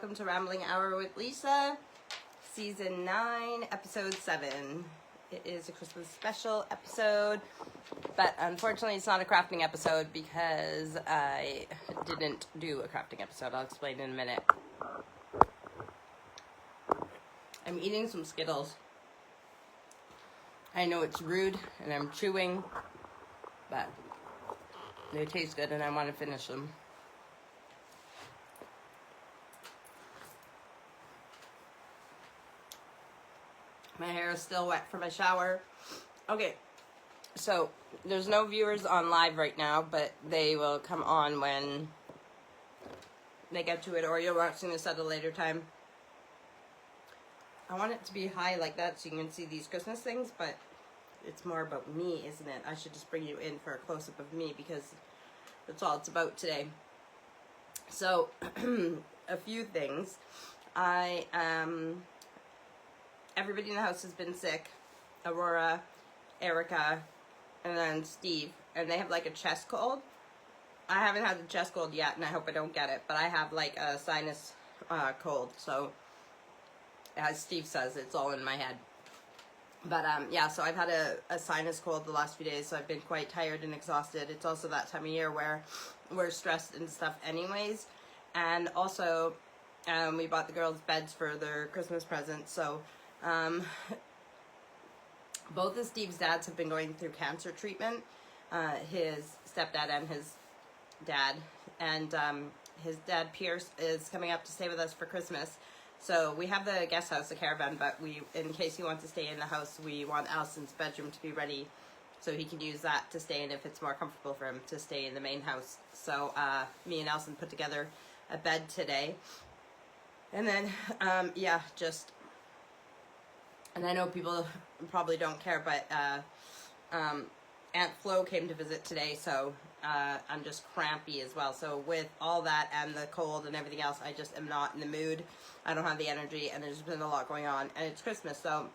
welcome to Rambling Hour with Lisa, Season 9, Episode 7. It is a Christmas special episode, but unfortunately it's not a crafting episode because I didn't do a crafting episode. I'll explain in a minute. I'm eating some Skittles. I know it's rude and I'm chewing, but they taste good and I want to finish them. My hair is still wet from my shower. Okay, so there's no viewers on live right now, but they will come on when they get to it, or you're watching this at a later time. I want it to be high like that so you can see these Christmas things, but it's more about me, isn't it? I should just bring you in for a close-up of me because that's all it's about today. So, a few things. Everybody in the house has been sick. Aurora, Erica, and then Steve. And they have like a chest cold. I haven't had the chest cold yet, and I hope I don't get it. But I have like a sinus cold. So, as Steve says, it's all in my head. But yeah, so I've had a sinus cold the last few days. So I've been quite tired and exhausted. It's also that time of year where we're stressed and stuff anyways. And also, we bought the girls beds for their Christmas presents. So, both of Steve's dads have been going through cancer treatment, his stepdad and his dad, and his dad Pierce is coming up to stay with us for Christmas. So we have the guest house, the caravan, but in case he wants to stay in the house, we want Allison's bedroom to be ready so he can use that to stay in if it's more comfortable for him to stay in the main house. So me and Allison put together a bed today. And then, yeah, just... And I know people probably don't care, but Aunt Flo came to visit today, so I'm just crampy as well. So with all that and the cold and everything else, I just am not in the mood. I don't have the energy, and there's been a lot going on, and it's Christmas. So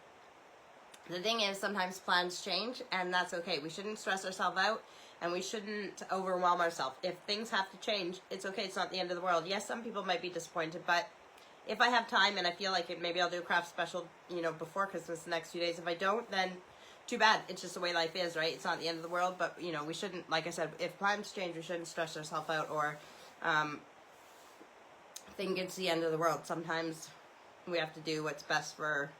the thing is, sometimes plans change, and that's okay. We shouldn't stress ourselves out, and we shouldn't overwhelm ourselves. If things have to change, it's okay. It's not the end of the world. Yes, some people might be disappointed, but if I have time and I feel like it, maybe I'll do a craft special, you know, before Christmas the next few days. If I don't, then too bad. It's just the way life is, right? It's not the end of the world, but, you know, we shouldn't, like I said, if plans change, we shouldn't stress ourselves out or think it's the end of the world. Sometimes we have to do what's best for,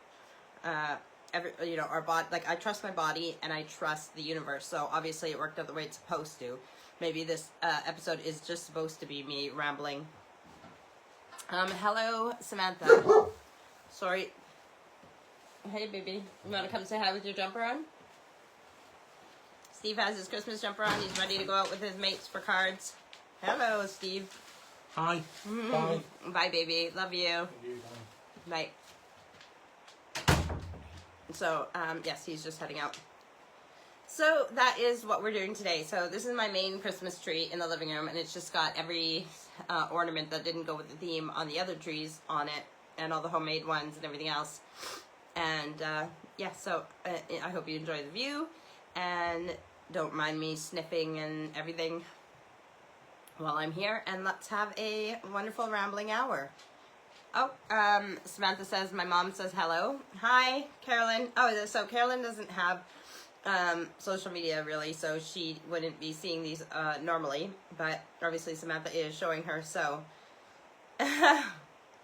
you know, our body. Like, I trust my body and I trust the universe. So obviously it worked out the way it's supposed to. Maybe this episode is just supposed to be me rambling. Hello, Samantha. Sorry. Hey, baby. You want to come say hi with your jumper on? Steve has his Christmas jumper on. He's ready to go out with his mates for cards. Hello, Steve. Hi. Bye. Bye, baby. Love you. Bye. So, yes, he's just heading out. So, that is what we're doing today. So, this is my main Christmas tree in the living room, and it's just got every ornament that didn't go with the theme on the other trees on it, and all the homemade ones and everything else. And, yeah, so I hope you enjoy the view, and don't mind me sniffing and everything while I'm here, and let's have a wonderful rambling hour. Oh, Samantha says, my mom says hello. Hi, Carolyn. Oh, so Carolyn doesn't have social media really, so she wouldn't be seeing these normally, but obviously Samantha is showing her. So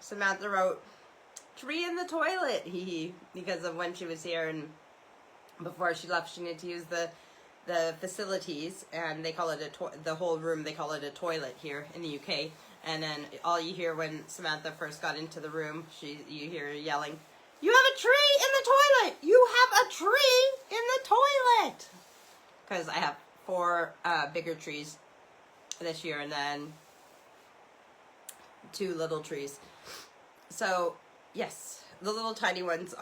Samantha wrote tree in the toilet, hee, because of when she was here, and before she left she needed to use the facilities, and they call it the whole room, they call it a toilet here in the UK. And then all you hear when Samantha first got into the room, you hear her yelling, "You have a tree in the toilet! You have a tree in the toilet!" Because I have 4 bigger trees this year and then 2 little trees. So, yes, the little tiny ones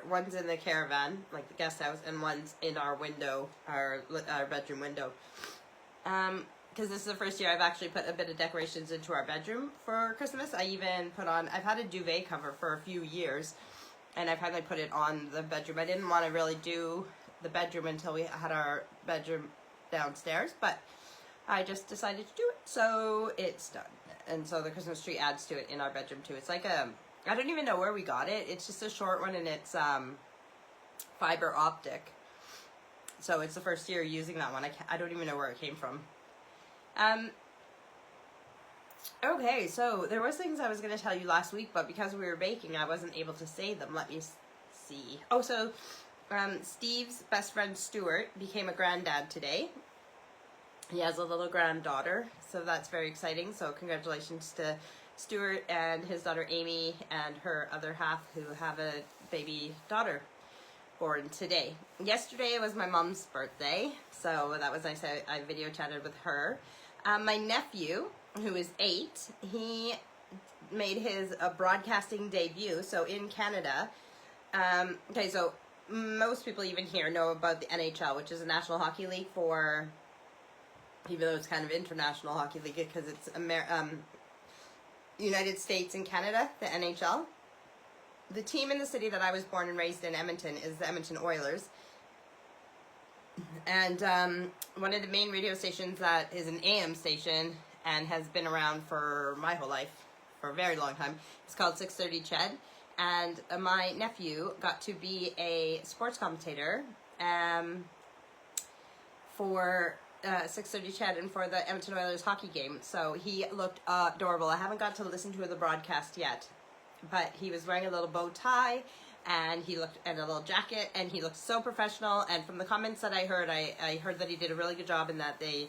one's in the caravan, like the guest house, and one's in our window, our bedroom window. Because this is the first year I've actually put a bit of decorations into our bedroom for Christmas. I've had a duvet cover for a few years, and I finally put it on the bedroom. I didn't want to really do the bedroom until we had our bedroom downstairs, but I just decided to do it, so it's done. and so the Christmas tree adds to it in our bedroom too. It's like I don't even know where we got it. It's just a short one, and it's fiber optic. So it's the first year using that one. I don't even know where it came from. Okay, so there was things I was going to tell you last week, but because we were baking, I wasn't able to say them. Let me see. Oh, so Steve's best friend Stuart became a granddad today. He has a little granddaughter, so that's very exciting. So congratulations to Stuart and his daughter Amy and her other half, who have a baby daughter born today. Yesterday was my mom's birthday, so that was nice. I video chatted with her. My nephew, who is 8, he made his broadcasting debut. So in Canada, okay, so most people even here know about the NHL, which is a National Hockey League for, even though it's kind of international hockey league because it's United States and Canada, the NHL. The team in the city that I was born and raised in, Edmonton, is the Edmonton Oilers. And one of the main radio stations that is an AM station and has been around for my whole life, for a very long time, it's called 630 CHED. And my nephew got to be a sports commentator for 630 CHED and for the Edmonton Oilers hockey game. So he looked adorable. I haven't got to listen to the broadcast yet, but he was wearing a little bow tie, and he looked and a little jacket, and he looked so professional. And from the comments that I heard, I heard that he did a really good job, and that they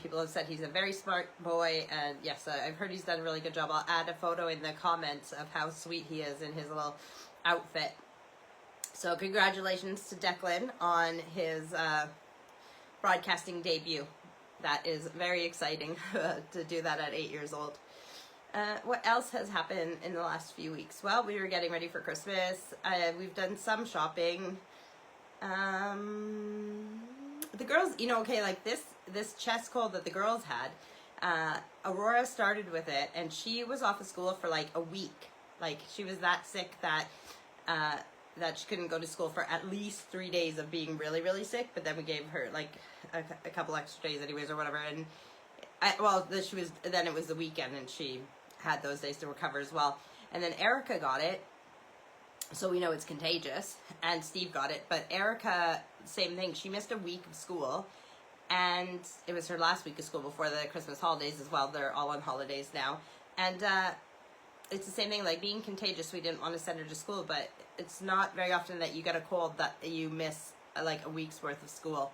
people have said he's a very smart boy. And yes, I've heard he's done a really good job. I'll add a photo in the comments of how sweet he is in his little outfit. So congratulations to Declan on his broadcasting debut. That is very exciting to do that at 8 years old. What else has happened in the last few weeks? Well, we were getting ready for Christmas. We've done some shopping. The girls, you know, okay, like this chest cold that the girls had, Aurora started with it, and she was off of school for like a week. Like, she was that sick that that she couldn't go to school for at least 3 days of being really, really sick. But then we gave her like a couple extra days anyways or whatever. And then it was the weekend, and she had those days to recover as well. And then Erica got it, so we know it's contagious, and Steve got it. But Erica, same thing. She missed a week of school, and it was her last week of school before the Christmas holidays as well. They're all on holidays now. And it's the same thing, like being contagious. We didn't want to send her to school, but it's not very often that you get a cold that you miss like a week's worth of school.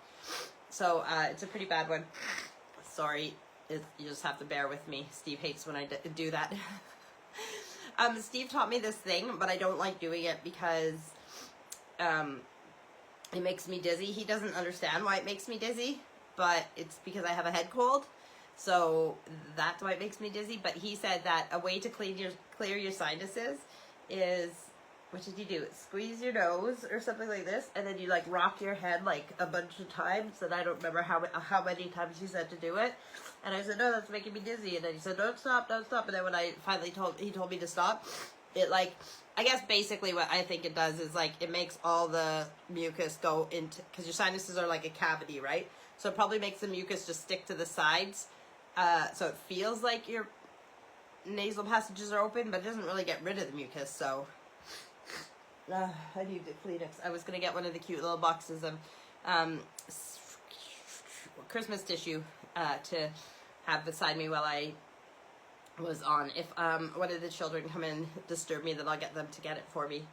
So it's a pretty bad one. Sorry. You just have to bear with me. Steve hates when I do that. Steve taught me this thing, but I don't like doing it because it makes me dizzy. He doesn't understand why it makes me dizzy, but it's because I have a head cold. So that's why it makes me dizzy. But he said that a way to clear your sinuses is, what did you do? Squeeze your nose or something like this, and then you like rock your head like a bunch of times. And I don't remember how many times he said to do it. And I said, no, that's making me dizzy. And then he said, don't stop, don't stop. And then when I finally he told me to stop, it like, I guess basically what I think it does is like, it makes all the mucus go into, because your sinuses are like a cavity, right? So it probably makes the mucus just stick to the sides. So it feels like your nasal passages are open, but it doesn't really get rid of the mucus. So I need the Kleenex. I was going to get one of the cute little boxes of Christmas tissue to have beside me while I was on. If one of the children come and disturb me, then I'll get them to get it for me.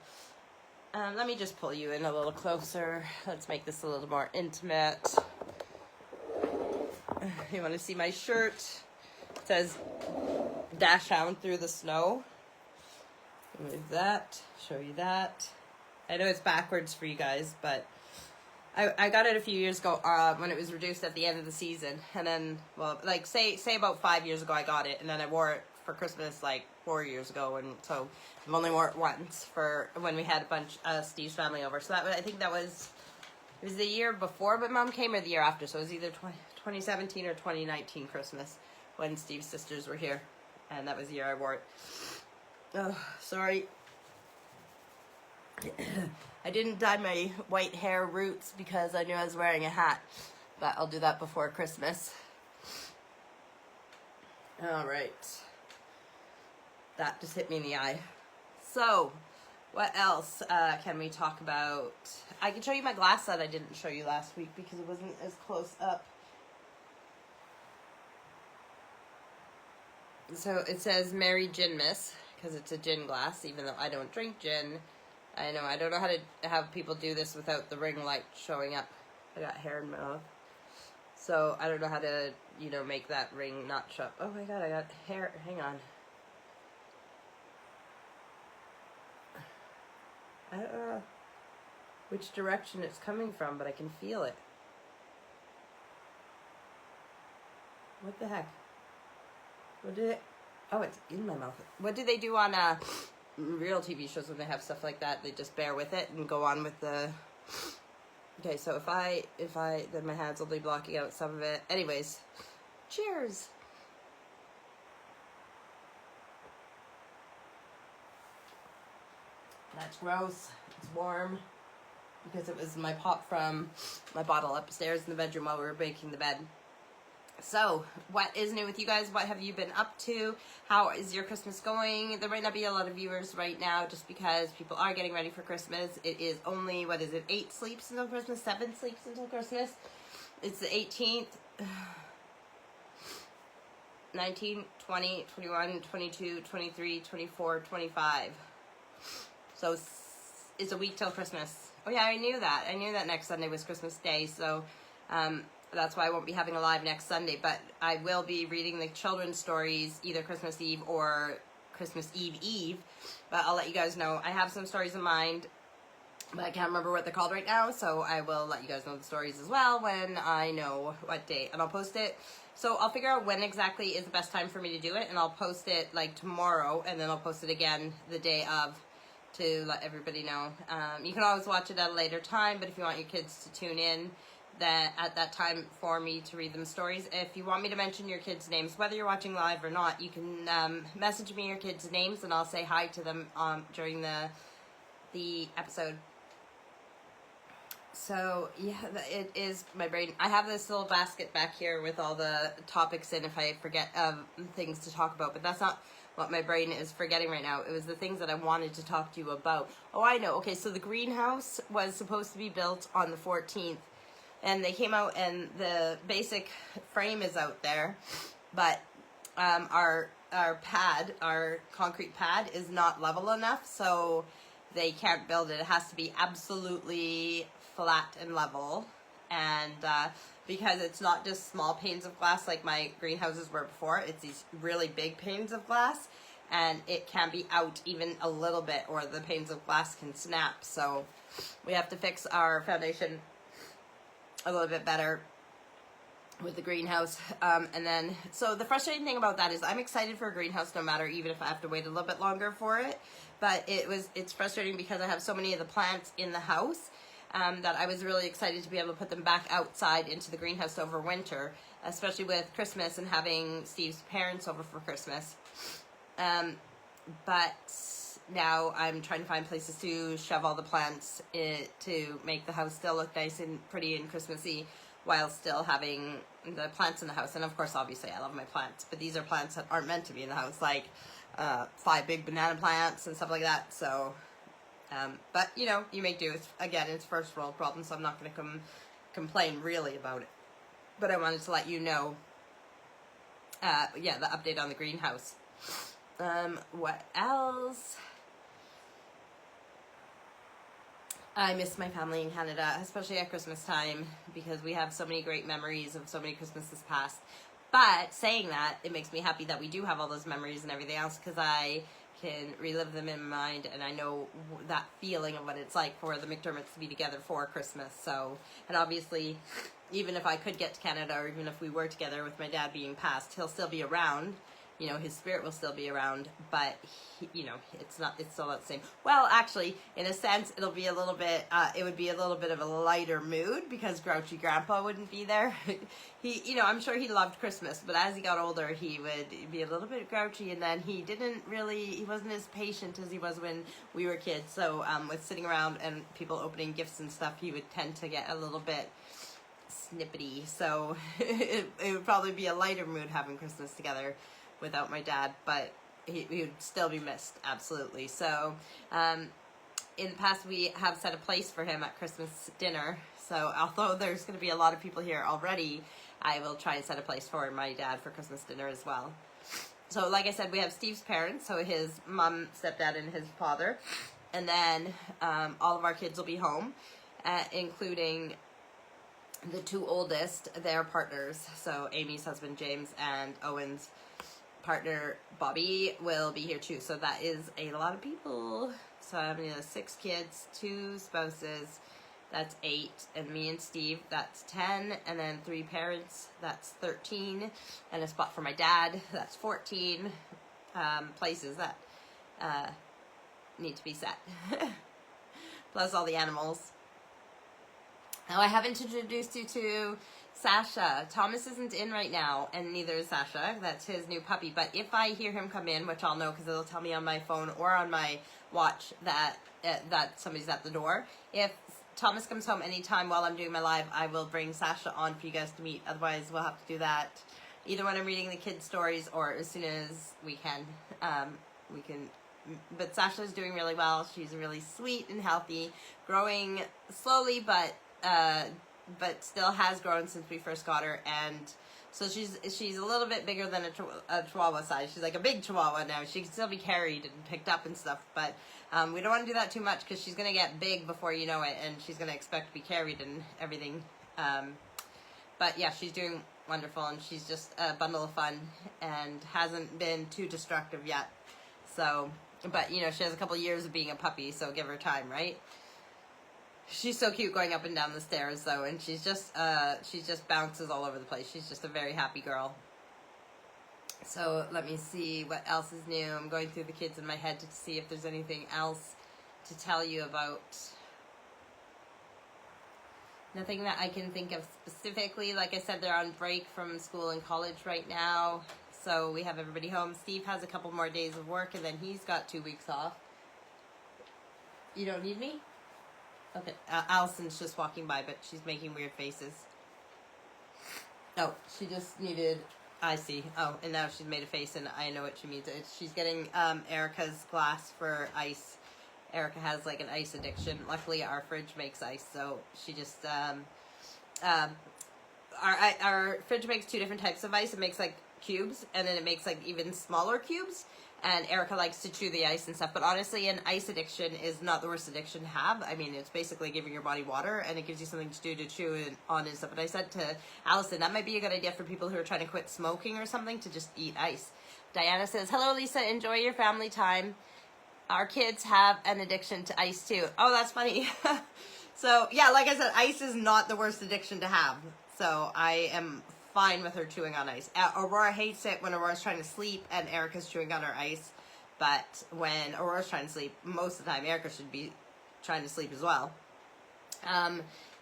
Let me just pull you in a little closer. Let's make this a little more intimate. You want to see my shirt? It says Dash Hound Through the Snow. Move that, show you that. I know it's backwards for you guys, but I got it a few years ago when it was reduced at the end of the season. And then, well, like say about 5 years ago I got it, and then I wore it for Christmas like 4 years ago, and so I've only wore it once for when we had a bunch of Steve's family over. So I think it was the year before my mom came or the year after. So it was either 2017 or 2019 Christmas when Steve's sisters were here, and that was the year I wore it. Oh, sorry. I didn't dye my white hair roots because I knew I was wearing a hat, but I'll do that before Christmas. All right. That just hit me in the eye. So, what else can we talk about? I can show you my glass that I didn't show you last week because it wasn't as close up. So it says Mary Gin Miss because it's a gin glass, even though I don't drink gin. I know, I don't know how to have people do this without the ring light showing up. I got hair in my mouth. So I don't know how to, you know, make that ring not show up. Oh my god, I got hair. Hang on. I don't know which direction it's coming from, but I can feel it. What the heck? What did it... Oh, it's in my mouth. What do they do on real TV shows when they have stuff like that? They just bear with it and go on with the... Okay, so if I... Then my hand's only blocking out some of it. Anyways, cheers! That's gross. It's warm. Because it was my pop from my bottle upstairs in the bedroom while we were baking the bed. So, what is new with you guys? What have you been up to? How is your Christmas going? There might not be a lot of viewers right now just because people are getting ready for Christmas. It is only, 8 sleeps until Christmas? 7 sleeps until Christmas? It's the 18th. 19, 20, 21, 22, 23, 24, 25. So, it's a week till Christmas. Oh yeah, I knew that. I knew that next Sunday was Christmas Day, so... that's why I won't be having a live next Sunday, but I will be reading the children's stories either Christmas Eve or Christmas Eve. But I'll let you guys know. I have some stories in mind, but I can't remember what they're called right now, so I will let you guys know the stories as well when I know what date, and I'll post it. So I'll figure out when exactly is the best time for me to do it, and I'll post it like tomorrow, and then I'll post it again the day of to let everybody know. You can always watch it at a later time, but if you want your kids to tune in, that at that time for me to read them stories. If you want me to mention your kids' names, whether you're watching live or not, you can message me your kids' names and I'll say hi to them during the episode. So yeah, it is my brain. I have this little basket back here with all the topics in if I forget things to talk about, but that's not what my brain is forgetting right now. It was the things that I wanted to talk to you about. Oh, I know. Okay, so the greenhouse was supposed to be built on the 14th. And they came out and the basic frame is out there, but our concrete pad is not level enough, so they can't build it. It has to be absolutely flat and level, and because it's not just small panes of glass like my greenhouses were before, it's these really big panes of glass, and it can be out even a little bit or the panes of glass can snap, so we have to fix our foundation a little bit better with the greenhouse. And then, so the frustrating thing about that is I'm excited for a greenhouse no matter, even if I have to wait a little bit longer for it. But it's frustrating because I have so many of the plants in the house that I was really excited to be able to put them back outside into the greenhouse over winter, especially with Christmas and having Steve's parents over for Christmas. But now I'm trying to find places to shove all the plants to make the house still look nice and pretty and Christmassy while still having the plants in the house. And of course, obviously, I love my plants, but these are plants that aren't meant to be in the house, like 5 big banana plants and stuff like that. So, but you know, you make do. It's first world problem, so I'm not going to complain really about it. But I wanted to let you know, yeah, the update on the greenhouse. What else? I miss my family in Canada, especially at Christmas time, because we have so many great memories of so many Christmases past. But saying that, it makes me happy that we do have all those memories and everything else, because I can relive them in my mind, and I know that feeling of what it's like for the McDermotts to be together for Christmas. So, and obviously, even if I could get to Canada, or even if we were together with my dad being passed, he'll still be around. You know, his spirit will still be around, but he, you know, it's still not the same. Well, actually, in a sense, it'll be a little bit, it would be a little bit of a lighter mood because grouchy grandpa wouldn't be there. He, you know, I'm sure he loved Christmas, but as he got older, he would be a little bit grouchy, and then he wasn't as patient as he was when we were kids. So, with sitting around and people opening gifts and stuff, he would tend to get a little bit snippety. So, it would probably be a lighter mood having Christmas together without my dad, but he would still be missed, absolutely. So, in the past, we have set a place for him at Christmas dinner. So, although there's going to be a lot of people here already, I will try and set a place for my dad for Christmas dinner as well. So, like I said, we have Steve's parents, so his mom, stepdad, and his father. And then all of our kids will be home, including the two oldest, their partners. So Amy's husband, James, and Owen's partner, Bobby, will be here too. So that is a lot of people. So I have 6 kids, 2 spouses, that's 8. And me and Steve, that's 10. And then 3 parents, that's 13. And a spot for my dad, that's 14. Places that need to be set. Plus all the animals. Now I haven't introduced you to Sasha. Thomas isn't in right now, and neither is Sasha. That's his new puppy. But if I hear him come in, which I'll know because it'll tell me on my phone or on my watch that somebody's at the door. If Thomas comes home anytime while I'm doing my live, I will bring Sasha on for you guys to meet. Otherwise, we'll have to do that either when I'm reading the kids' stories or as soon as we can. But Sasha's doing really well. She's really sweet and healthy, growing slowly, but still has grown since we first got her. And so she's a little bit bigger than a Chihuahua size. She's like a big Chihuahua now. She can still be carried and picked up and stuff, but we don't want to do that too much because she's gonna get big before you know it, and she's gonna expect to be carried and everything. But yeah, she's doing wonderful, and she's just a bundle of fun and hasn't been too destructive yet. So. But, she has a couple years of being a puppy, so give her time, right? She's so cute going up and down the stairs, though, and she just bounces all over the place. She's just a very happy girl. So, let me see what else is new. I'm going through the kids in my head to see if there's anything else to tell you about. Nothing that I can think of specifically. Like I said, they're on break from school and college right now. So we have everybody home. Steve has a couple more days of work, and then he's got 2 weeks off. You don't need me? Okay. Allison's just walking by, but she's making weird faces. Oh, she just needed... I see. Oh, and now she's made a face, and I know what she means. She's getting Erica's glass for ice. Erica has, like, an ice addiction. Luckily, our fridge makes ice, so she just... Our fridge makes 2 different types of ice. It makes, like, cubes, and then it makes like even smaller cubes, and Erica likes to chew the ice and stuff. But honestly, an ice addiction is not the worst addiction to have. I mean, it's basically giving your body water, and it gives you something to do to chew on and stuff. But I said to Allison, that might be a good idea for people who are trying to quit smoking or something, to just eat ice. Diana says, hello Lisa, enjoy your family time. Our kids have an addiction to ice too. Oh, that's funny. So yeah, like I said, ice is not the worst addiction to have. So I am fine with her chewing on ice. Aurora hates it when Aurora's trying to sleep and Erica's chewing on her ice. But when Aurora's trying to sleep, most of the time Erica should be trying to sleep as well.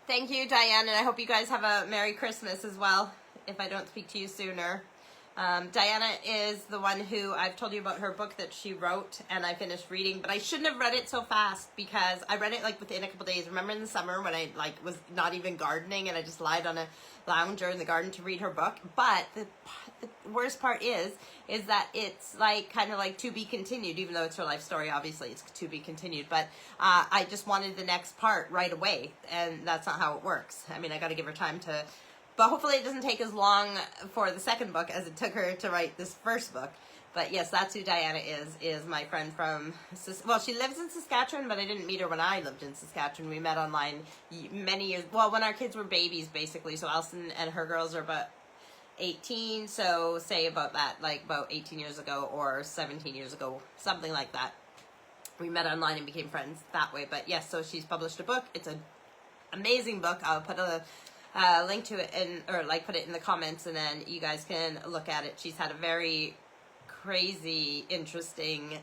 Thank you, Diane, and I hope you guys have a Merry Christmas as well, if I don't speak to you sooner. Diana is the one who I've told you about her book that she wrote, and I finished reading, but I shouldn't have read it so fast because I read it like within a couple days. Remember in the summer when I like was not even gardening and I just lied on a lounger in the garden to read her book? But the worst part is that it's like kind of like to be continued, even though it's her life story. Obviously, it's to be continued. But I just wanted the next part right away, and that's not how it works. I mean, I got to give her time to. But hopefully it doesn't take as long for the second book as it took her to write this first book. But yes, that's who Diana is my friend from, well, she lives in Saskatchewan, but I didn't meet her when I lived in Saskatchewan. We met online many years, well, when our kids were babies, basically. So Alison and her girls are about 18, so say about that, like about 18 years ago or 17 years ago, something like that. We met online and became friends that way. But yes, so she's published a book. It's an amazing book. I'll put a link to it put it in the comments, and then you guys can look at it. She's had a very crazy, interesting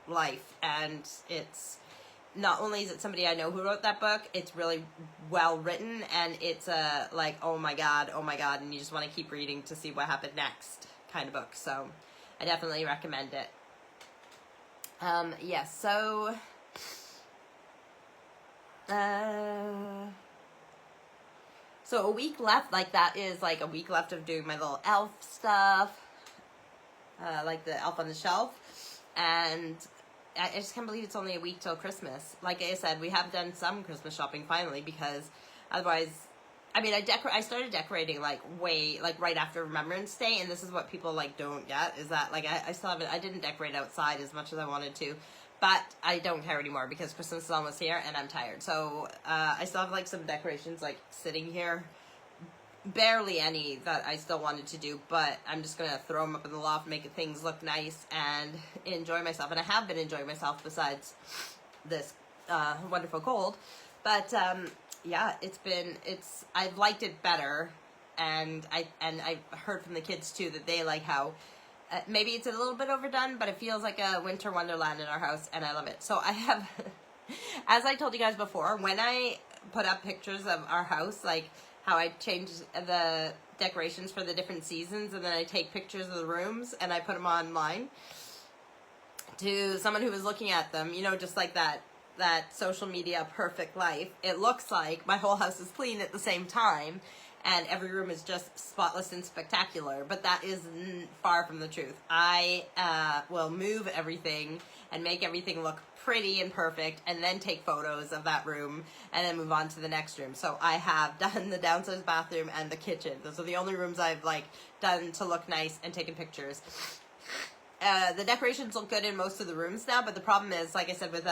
life, and it's not only is it somebody I know who wrote that book, it's really well written, and it's like, oh my god, and you just want to keep reading to see what happened next kind of book. So I definitely recommend it. Yes, so so a week left, like that is like a week left of doing my little elf stuff. like the Elf on the Shelf, and I just can't believe it's only a week till Christmas. Like I said, we have done some Christmas shopping finally, because otherwise, I mean, I started decorating like right after Remembrance Day, and this is what people like don't get, is that like I still haven't, I didn't decorate outside as much as I wanted to, but I don't care anymore because Christmas is almost here and I'm tired. So I still have like some decorations like sitting here, barely any that I still wanted to do, but I'm just gonna throw them up in the loft, make things look nice, and enjoy myself. And I have been enjoying myself besides this wonderful cold. But yeah, I've liked it better, and I've heard from the kids too that they like how maybe it's a little bit overdone, but it feels like a winter wonderland in our house, and I love it. So I have, as I told you guys before, when I put up pictures of our house, like how I change the decorations for the different seasons, and then I take pictures of the rooms and I put them online to someone who was looking at them, you know, just like that social media perfect life. It looks like my whole house is clean at the same time, and every room is just spotless and spectacular, but that is far from the truth. I will move everything and make everything look pretty and perfect, and then take photos of that room, and then move on to the next room. So I have done the downstairs bathroom and the kitchen. Those are the only rooms I've like done to look nice and taken pictures. The decorations look good in most of the rooms now, but the problem is, like I said, with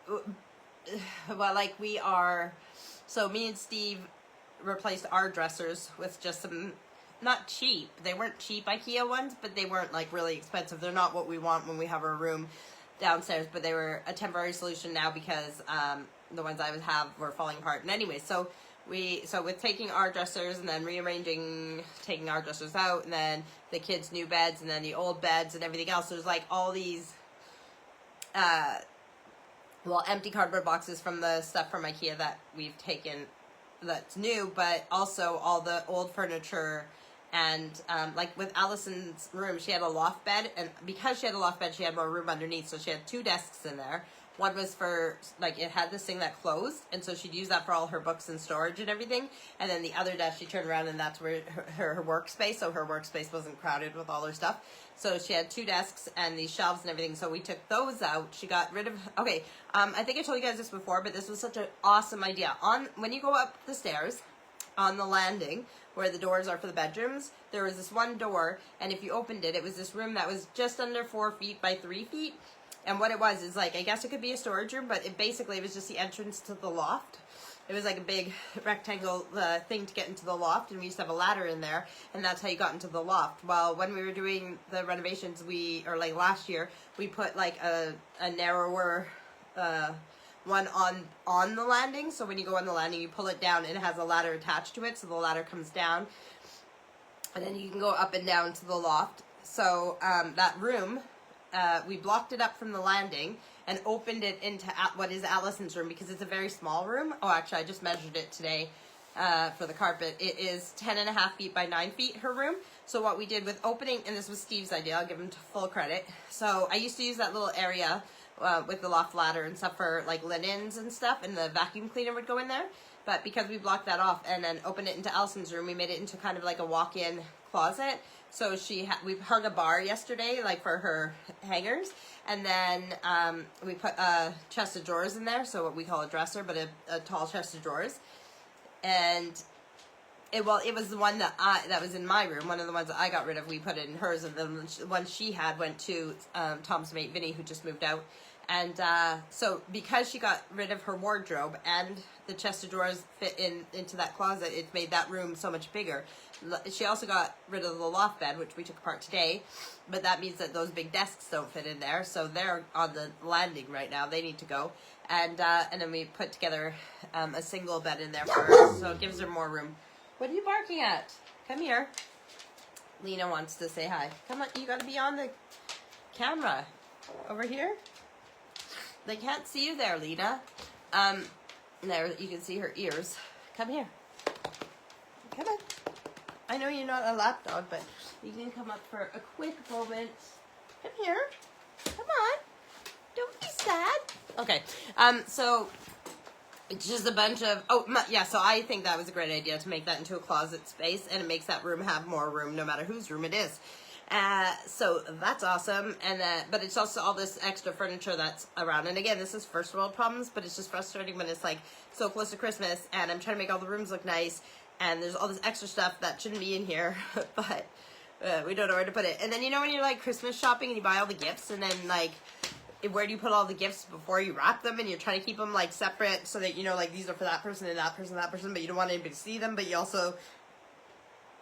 well, like so me and Steve replaced our dressers with just some, not cheap, they weren't cheap IKEA ones, but they weren't like really expensive. They're not what we want when we have our room downstairs, but they were a temporary solution now because the ones I would have were falling apart. And anyway, so with taking our dressers and then rearranging, taking our dressers out, and then the kids' new beds, and then the old beds and everything else, there's like all these empty cardboard boxes from the stuff from IKEA that we've taken that's new, but also all the old furniture. And like with Allison's room, she had a loft bed, and because she had a loft bed, she had more room underneath, so she had 2 desks in there. One was for, like, it had this thing that closed, and so she'd use that for all her books and storage and everything. And then the other desk, she turned around, and that's where her workspace, so her workspace wasn't crowded with all her stuff. So she had 2 desks and these shelves and everything, so we took those out. She got rid of, okay, I think I told you guys this before, but this was such an awesome idea. When you go up the stairs, on the landing, where the doors are for the bedrooms, there was this one door, and if you opened it, it was this room that was just under 4 feet by 3 feet. And what it was is, like, I guess it could be a storage room, but it basically was just the entrance to the loft. It was like a big rectangle thing to get into the loft, and we used to have a ladder in there, and that's how you got into the loft. Well, when we were doing the renovations, or like last year, we put like a narrower one on the landing. So when you go on the landing, you pull it down, and it has a ladder attached to it, so the ladder comes down, and then you can go up and down to the loft. So that room, we blocked it up from the landing and opened it into what is Allison's room, because it's a very small room. Oh, actually, I just measured it today for the carpet. It is 10.5 feet by 9 feet, her room. So what we did with opening, and this was Steve's idea, I'll give him full credit. So I used to use that little area with the loft ladder and stuff for like linens and stuff, and the vacuum cleaner would go in there. But because we blocked that off and then opened it into Allison's room, we made it into kind of like a walk-in closet. So we hung a bar yesterday, like for her hangers, and then we put a chest of drawers in there, so what we call a dresser, but a tall chest of drawers. And it was the one that was in my room, one of the ones that I got rid of. We put it in hers, and then the one she had went to Tom's mate Vinny, who just moved out. And so because she got rid of her wardrobe and the chest of drawers fit into that closet, it made that room so much bigger. She also got rid of the loft bed, which we took apart today, but that means that those big desks don't fit in there, so they're on the landing right now. They need to go. And then we put together a single bed in there for her, so it gives her more room. What are you barking at? Come here. Lena wants to say hi. Come on, you gotta be on the camera. Over here. They can't see you there, Lena. There, you can see her ears. Come here. Come on. I know you're not a lap dog, but you can come up for a quick moment. Come here. Come on. Don't be sad. Okay. So it's just a bunch of, so I think that was a great idea to make that into a closet space, and it makes that room have more room no matter whose room it is. So that's awesome, and but it's also all this extra furniture that's around. And again, this is first world problems, but it's just frustrating when it's like so close to Christmas, and I'm trying to make all the rooms look nice, and there's all this extra stuff that shouldn't be in here, but we don't know where to put it. And then you know when you're like Christmas shopping and you buy all the gifts, and then like where do you put all the gifts before you wrap them, and you're trying to keep them like separate so that you know like these are for that person and that person and that person, but you don't want anybody to see them, but you also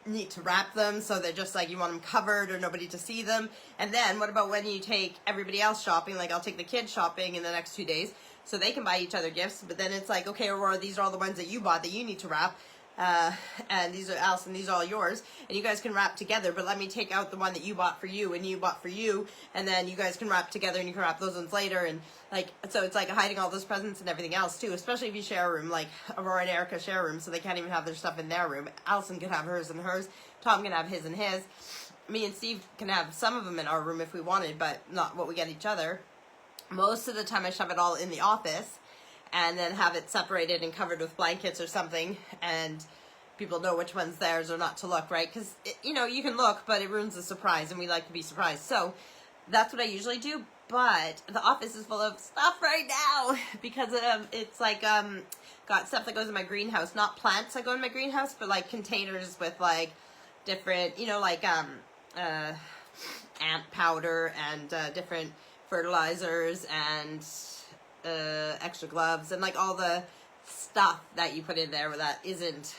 need to wrap them so they're just like you want them covered or nobody to see them. And then what about when you take everybody else shopping? Like I'll take the kids shopping in the next 2 days so they can buy each other gifts, but then it's like, okay, Aurora, these are all the ones that you bought that you need to wrap, and these are Allison, these are all yours, and you guys can wrap together, but let me take out the one that you bought for you and you bought for you, and then you guys can wrap together and you can wrap those ones later. And like, so it's like hiding all those presents and everything else too, especially if you share a room, like Aurora and Erica share a room, so they can't even have their stuff in their room. Allison can have hers and hers, Tom can have his and his, me and Steve can have some of them in our room if we wanted, but not what we get each other. Most of the time I shove it all in the office and then have it separated and covered with blankets or something, and people know which one's theirs or not to look, right? Because, you know, you can look, but it ruins the surprise, and we like to be surprised. So that's what I usually do, but the office is full of stuff right now because it's like got stuff that goes in my greenhouse, not plants that go in my greenhouse, but like containers with like different, you know, like ant powder and different fertilizers and extra gloves and like all the stuff that you put in there that isn't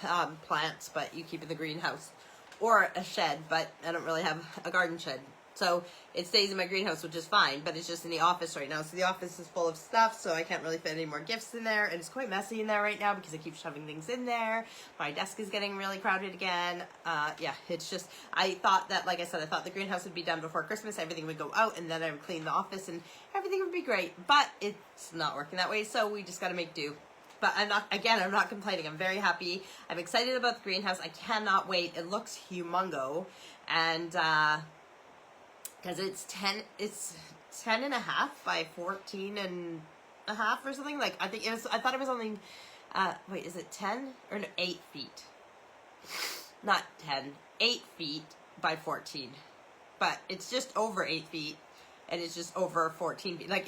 plants but you keep in the greenhouse or a shed, but I don't really have a garden shed, so it stays in my greenhouse, which is fine, but it's just in the office right now. So the office is full of stuff, so I can't really fit any more gifts in there, and it's quite messy in there right now because I keep shoving things in there. My desk is getting really crowded again. Yeah, it's just, I thought that, like I said, I thought the greenhouse would be done before Christmas, everything would go out, and then I would clean the office, and everything would be great, but it's not working that way, so we just gotta make do. But I'm not complaining. I'm very happy. I'm excited about the greenhouse. I cannot wait. It looks humongo, and because it's 10 and a half by 14 and a half or something. Like I thought it was only wait, is it 10 or no, 8 feet? Not 10, 8 feet by 14, but it's just over 8 feet, and it's just over 14 feet. Like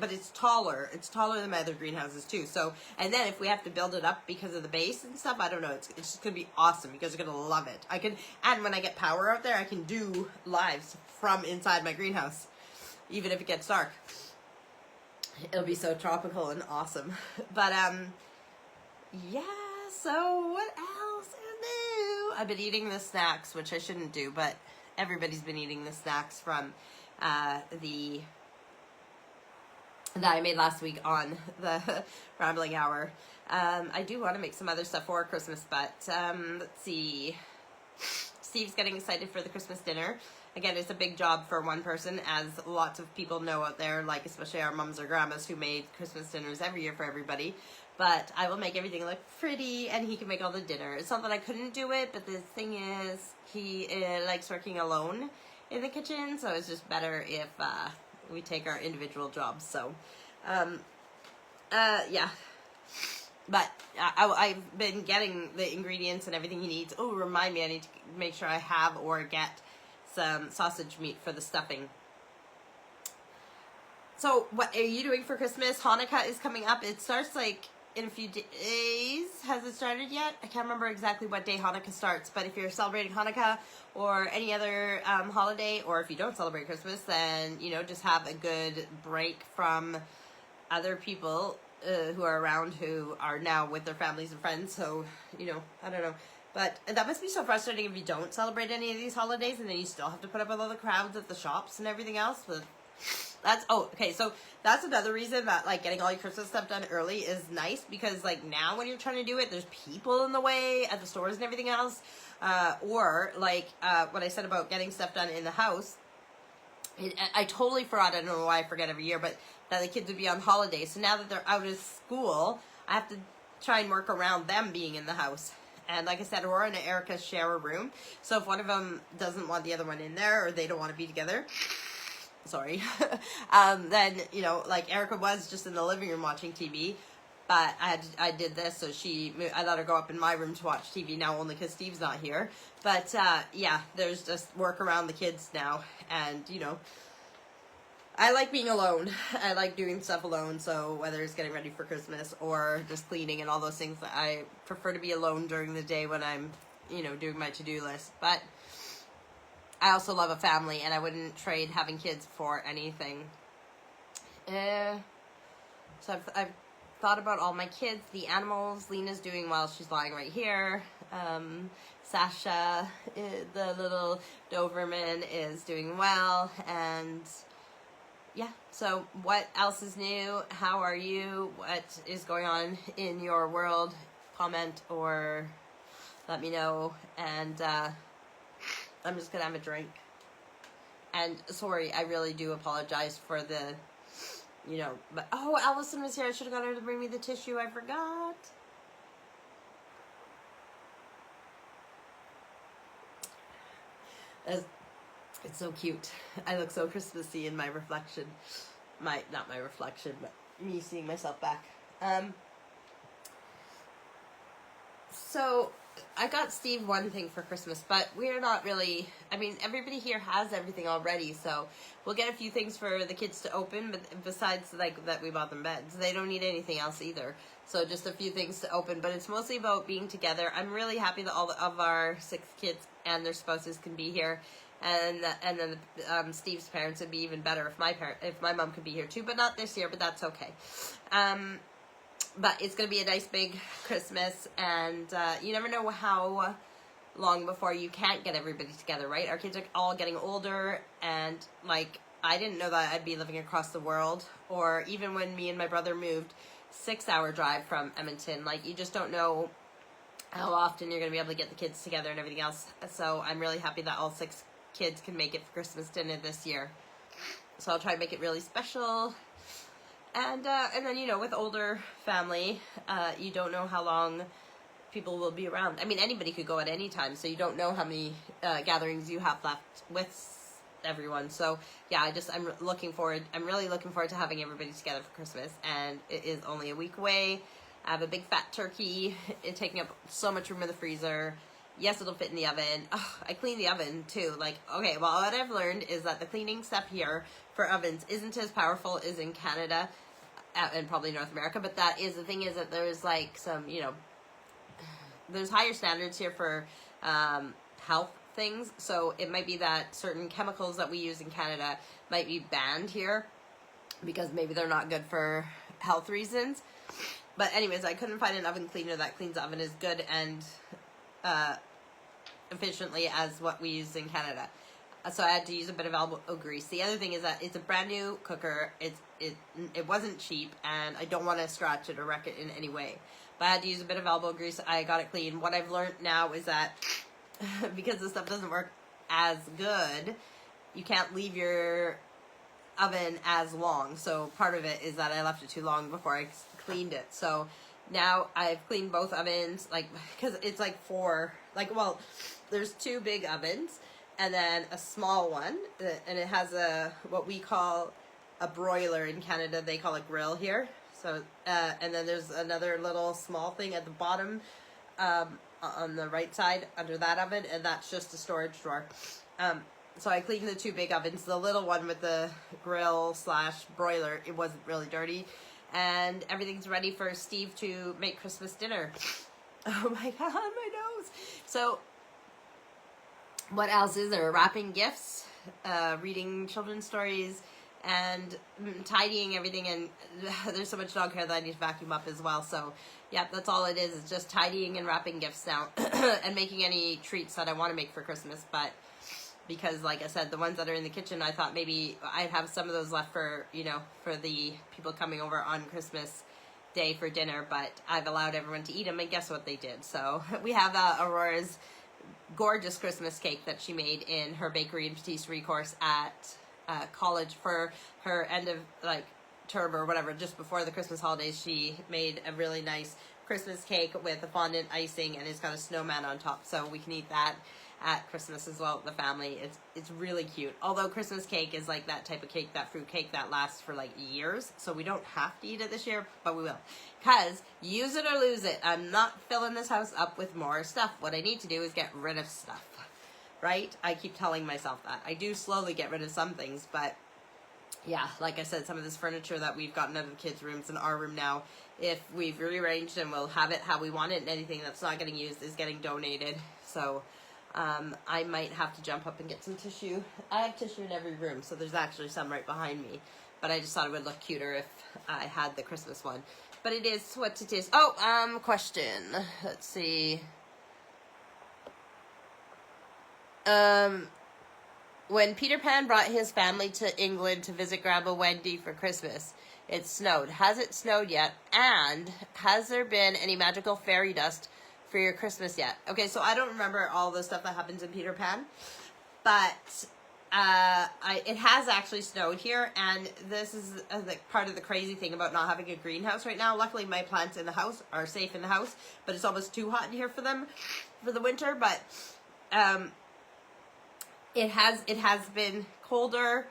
but it's taller. It's taller than my other greenhouses too. So, and then if we have to build it up because of the base and stuff, I don't know. It's just gonna be awesome. You guys are gonna love it. And when I get power out there, I can do lives from inside my greenhouse, even if it gets dark. It'll be so tropical and awesome. But yeah. So what else is new? I've been eating the snacks, which I shouldn't do, but everybody's been eating the snacks from that I made last week on the Rambling Hour. I do want to make some other stuff for Christmas, but let's see. Steve's getting excited for the Christmas dinner. Again, it's a big job for one person, as lots of people know out there, like especially our mums or grandmas who made Christmas dinners every year for everybody. But I will make everything look pretty, and he can make all the dinner. It's not that I couldn't do it, but the thing is, he likes working alone in the kitchen, so it's just better if we take our individual jobs. So, yeah. But I've been getting the ingredients and everything he needs. Oh, remind me, I need to make sure I have or get some sausage meat for the stuffing. So, what are you doing for Christmas? Hanukkah is coming up. It starts like in a few days. Has it started yet? I can't remember exactly what day Hanukkah starts, but if you're celebrating Hanukkah or any other holiday, or if you don't celebrate Christmas, then, you know, just have a good break from other people who are around, who are now with their families and friends. So, you know, I don't know. But that must be so frustrating if you don't celebrate any of these holidays, and then you still have to put up with all the crowds at the shops and everything else. But so that's another reason that, like, getting all your Christmas stuff done early is nice, because, like, now when you're trying to do it, there's people in the way at the stores and everything else. Or, like, what I said about getting stuff done in the house, I totally forgot, I don't know why I forget every year, but that the kids would be on holiday. So now that they're out of school, I have to try and work around them being in the house. And like I said, Aurora and Erica share a room. So if one of them doesn't want the other one in there, or they don't want to be together, sorry, then, you know, like Erica was just in the living room watching TV. But I did this, so I let her go up in my room to watch TV now, only because Steve's not here. But yeah, there's just work around the kids now, and you know, I like being alone. I like doing stuff alone. So whether it's getting ready for Christmas or just cleaning and all those things, I prefer to be alone during the day when I'm, you know, doing my to-do list. But I also love a family, and I wouldn't trade having kids for anything. So I've thought about all my kids, the animals. Lena's doing well. She's lying right here. Sasha, the little Doberman, is doing well. And yeah, so what else is new? How are you? What is going on in your world? Comment or let me know. And I'm just gonna have a drink. And sorry, I really do apologize for the, you know, but oh, Allison was here. I should have got her to bring me the tissue. I forgot. It's so cute. I look so Christmassy in my reflection. Not my reflection, but me seeing myself back. So I got Steve one thing for Christmas, but we're not really, I mean, everybody here has everything already, so we'll get a few things for the kids to open, but besides, like, that we bought them beds. They don't need anything else either, so just a few things to open, but it's mostly about being together. I'm really happy that all of our 6 kids and their spouses can be here, and then Steve's parents. Would be even better if my mom could be here too, but not this year, but that's okay. But it's going to be a nice big Christmas, and you never know how long before you can't get everybody together, right? Our kids are all getting older, and, like, I didn't know that I'd be living across the world, or even when me and my brother moved, 6-hour drive from Edmonton. Like, you just don't know how often you're going to be able to get the kids together and everything else. So I'm really happy that all 6 kids can make it for Christmas dinner this year. So I'll try to make it really special. And then, you know, with older family, you don't know how long people will be around. I mean, anybody could go at any time, so you don't know how many gatherings you have left with everyone. So, yeah, I'm really looking forward to having everybody together for Christmas, and it is only a week away. I have a big fat turkey. It's taking up so much room in the freezer. Yes, it'll fit in the oven. Oh, I clean the oven, too. Like, okay, well, what I've learned is that the cleaning step here for ovens isn't as powerful as in Canada and probably North America, but the thing is that there's, like, some, you know, there's higher standards here for health things, so it might be that certain chemicals that we use in Canada might be banned here because maybe they're not good for health reasons. But anyways, I couldn't find an oven cleaner that cleans the oven as good and efficiently as what we use in Canada. So I had to use a bit of elbow grease. The other thing is that it's a brand new cooker. It wasn't cheap, and I don't want to scratch it or wreck it in any way. But I had to use a bit of elbow grease. I got it clean. What I've learned now is that because this stuff doesn't work as good, you can't leave your oven as long. So part of it is that I left it too long before I cleaned it. So now I've cleaned both ovens, like, because it's like 4, like, well, there's 2 big ovens and then a small one, and it has what we call a broiler in Canada. They call it grill here. So and then there's another little small thing at the bottom on the right side under that oven, and that's just a storage drawer. So I cleaned the 2 big ovens. The little one with the grill / broiler, it wasn't really dirty. And everything's ready for Steve to make Christmas dinner. Oh my God, my nose. So what else is there? Wrapping gifts, reading children's stories, and tidying everything. And there's so much dog hair that I need to vacuum up as well. So yeah, that's all it is. It's just tidying and wrapping gifts now and making any treats that I want to make for Christmas. But because, like I said, the ones that are in the kitchen, I thought maybe I'd have some of those left for, you know, for the people coming over on Christmas Day for dinner, but I've allowed everyone to eat them, and guess what they did? So we have Aurora's gorgeous Christmas cake that she made in her bakery and patisserie course at college for her end of, like, term or whatever, just before the Christmas holidays. She made a really nice Christmas cake with a fondant icing, and it's got a snowman on top, so we can eat that. at Christmas as well with the family. It's really cute. Although Christmas cake is like that type of cake, that fruit cake that lasts for like years. So we don't have to eat it this year, but we will. Because use it or lose it. I'm not filling this house up with more stuff. What I need to do is get rid of stuff. Right? I keep telling myself that. I do slowly get rid of some things, but yeah, like I said, some of this furniture that we've gotten out of the kids' rooms in our room now, if we've rearranged and we'll have it how we want it, and anything that's not getting used is getting donated. So I might have to jump up and get some tissue. I have tissue in every room, so there's actually some right behind me. But I just thought it would look cuter if I had the Christmas one. But it is what it is. Oh, question. Let's see. When Peter Pan brought his family to England to visit Grandma Wendy for Christmas, it snowed. Has it snowed yet? And has there been any magical fairy dust for your Christmas yet? Okay, so I don't remember all the stuff that happens in Peter Pan, but it has actually snowed here, and this is like part of the crazy thing about not having a greenhouse right now. Luckily, my plants in the house are safe in the house, but it's almost too hot in here for them for the winter. But it has been colder.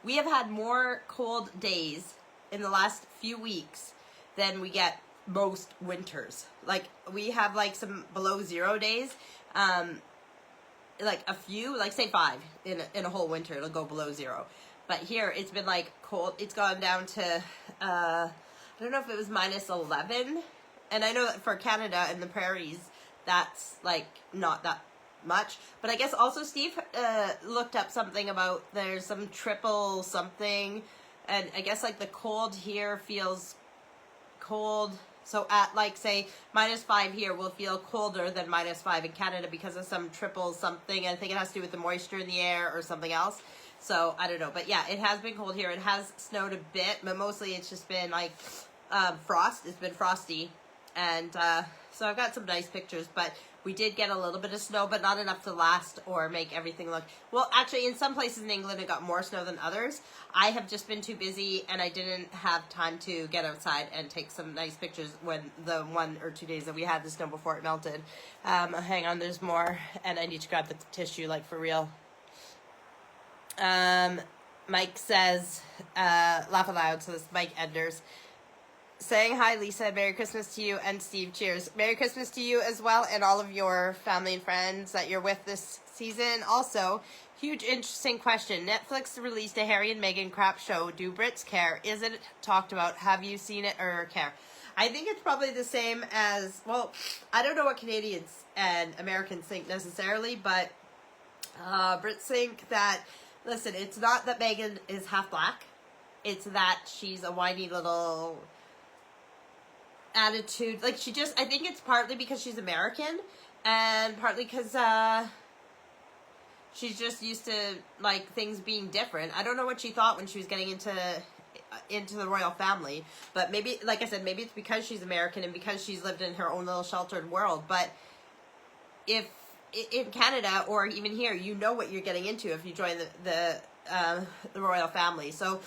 We have had more cold days in the last few weeks than we get most winters. Like, we have like some below 0 days, like a few, like say 5 in a whole winter, it'll go below 0. But here it's been like cold. It's gone down to I don't know if it was -11, and I know that for Canada and the prairies that's like not that much. But I guess also Steve looked up something about there's some triple something, and I guess like the cold here feels cold. So at like say -5 here will feel colder than -5 in Canada because of some triple something. I think it has to do with the moisture in the air or something else. So I don't know, but yeah, it has been cold here. It has snowed a bit, but mostly it's just been like frost. It's been frosty, and so I've got some nice pictures, but we did get a little bit of snow, but not enough to last or make everything look... Well, actually, in some places in England, it got more snow than others. I have just been too busy, and I didn't have time to get outside and take some nice pictures when the 1 or 2 days that we had the snow before it melted. Hang on, there's more, and I need to grab the tissue, like, for real. Mike says, laugh aloud, so this is Mike Enders. Saying hi, Lisa. Merry Christmas to you and Steve. Cheers. Merry Christmas to you as well, and all of your family and friends that you're with this season. Also, huge interesting question. Netflix released a Harry and Meghan crap show. Do Brits care? Is it talked about? Have you seen it or care? I think it's probably the same as, well, I don't know what Canadians and Americans think necessarily, but Brits think that, listen, it's not that Meghan is half black. It's that she's a whiny little... attitude. Like, she just, I think it's partly because she's American, and partly because she's just used to like things being different. I don't know what she thought when she was getting into the royal family, but maybe, like I said, maybe it's because she's American and because she's lived in her own little sheltered world. But if in Canada or even here, you know what you're getting into if you join the royal family. So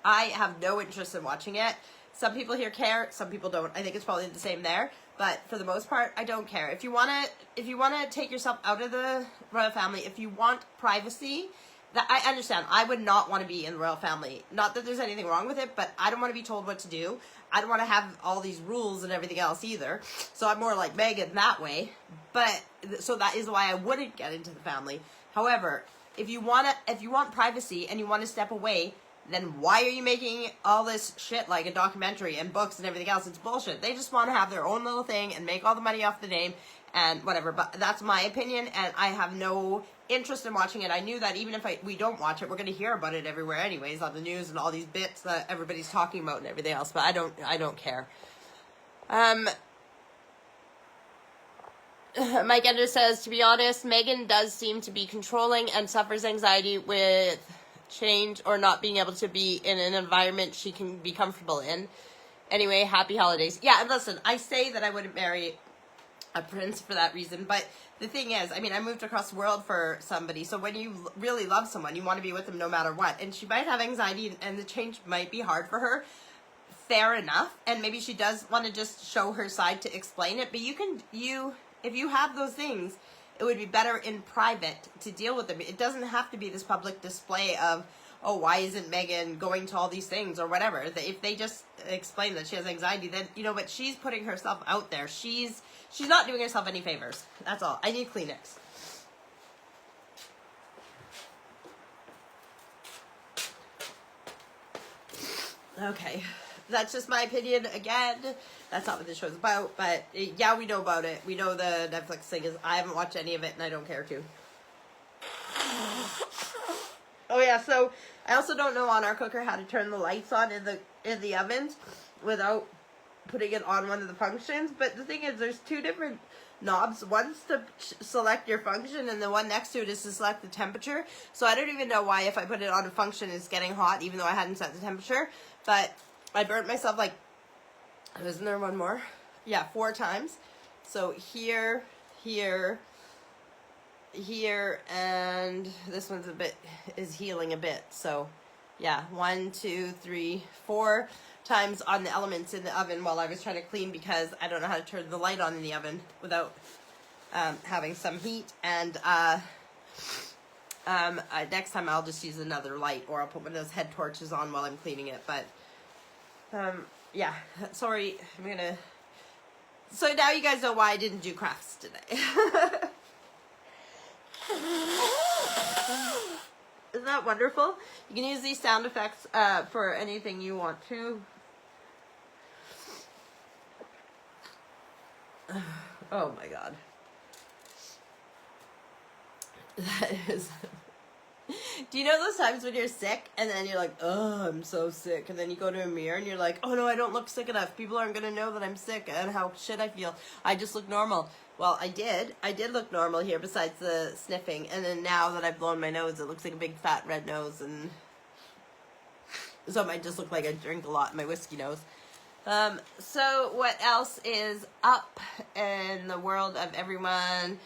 I have no interest in watching it. Some people here care, some people don't. I think it's probably the same there, but for the most part, I don't care. If you wanna take yourself out of the royal family, if you want privacy, that I understand. I would not want to be in the royal family. Not that there's anything wrong with it, but I don't want to be told what to do. I don't want to have all these rules and everything else either. So I'm more like Meghan that way. But so that is why I wouldn't get into the family. However, if you want privacy and you want to step away, then why are you making all this shit like a documentary and books and everything else? It's bullshit. They just want to have their own little thing and make all the money off the name and whatever. But that's my opinion, and I have no interest in watching it. I knew that even if we don't watch it, we're going to hear about it everywhere anyways on the news and all these bits that everybody's talking about and everything else. But I don't care. Mike Ender says, to be honest, Meghan does seem to be controlling and suffers anxiety with change or not being able to be in an environment she can be comfortable in. Anyway, happy holidays. Yeah, and listen, I say that I wouldn't marry a prince for that reason, but the thing is, I mean, I moved across the world for somebody, so when you really love someone, you want to be with them no matter what, and she might have anxiety and the change might be hard for her. Fair enough, and maybe she does want to just show her side to explain it, but if you have those things, it would be better in private to deal with them. It doesn't have to be this public display of, oh, why isn't Megan going to all these things or whatever. If they just explain that she has anxiety, then, you know, but she's putting herself out there. She's not doing herself any favors. That's all. I need Kleenex. Okay. That's just my opinion. Again, that's not what this show's about, but yeah, we know about it. We know the Netflix thing is, I haven't watched any of it and I don't care to. Oh yeah, so I also don't know on our cooker how to turn the lights on in the ovens without putting it on one of the functions, but the thing is, there's two different knobs. One's to select your function, and the one next to it is to select the temperature. So I don't even know why if I put it on a function it's getting hot, even though I hadn't set the temperature. But I burnt myself like, isn't there one more? Yeah, 4 times. So here, here, here, and this one's is healing a bit. So yeah, 1, 2, 3, 4 times on the elements in the oven while I was trying to clean, because I don't know how to turn the light on in the oven without having some heat. And next time I'll just use another light, or I'll put one of those head torches on while I'm cleaning it. But yeah, sorry, so now you guys know why I didn't do crafts today. Isn't that wonderful? You can use these sound effects for anything you want to. Oh my god. That is... Do you know those times when you're sick and then you're like, oh, I'm so sick, and then you go to a mirror and you're like, oh no, I don't look sick enough. People aren't going to know that I'm sick and how shit I feel. I just look normal. Well, I did look normal here besides the sniffing, and then now that I've blown my nose, it looks like a big fat red nose, and so it might just look like I drink a lot in my whiskey nose. So what else is up in the world of everyone?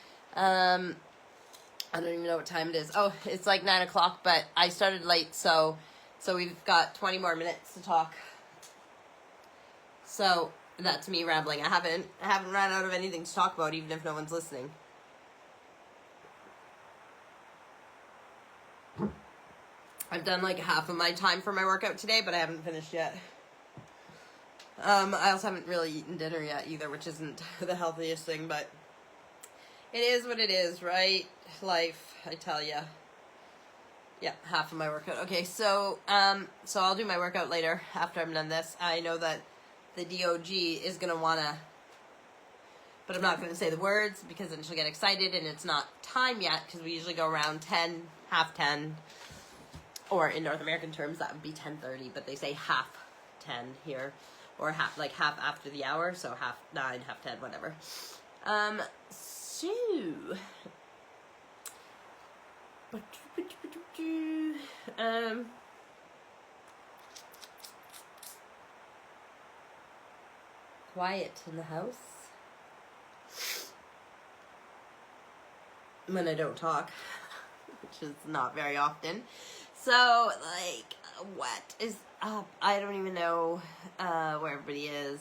I don't even know what time it is. Oh, it's like 9 o'clock, but I started late, so we've got 20 more minutes to talk. So that's me rambling. I haven't run out of anything to talk about, even if no one's listening. I've done like half of my time for my workout today, but I haven't finished yet. I also haven't really eaten dinner yet either, which isn't the healthiest thing, but it is what it is, right? Life, I tell ya. Yeah, half of my workout. Okay, so I'll do my workout later after I'm done this. I know that the DOG is gonna wanna, but I'm not gonna say the words because then she'll get excited, and it's not time yet because we usually go around 10, half 10, or in North American terms that would be 10:30, but they say half 10 here, or half after the hour, so half 9, half 10, whatever. So quiet in the house when I don't talk, which is not very often. So, like, what is up? I don't even know where everybody is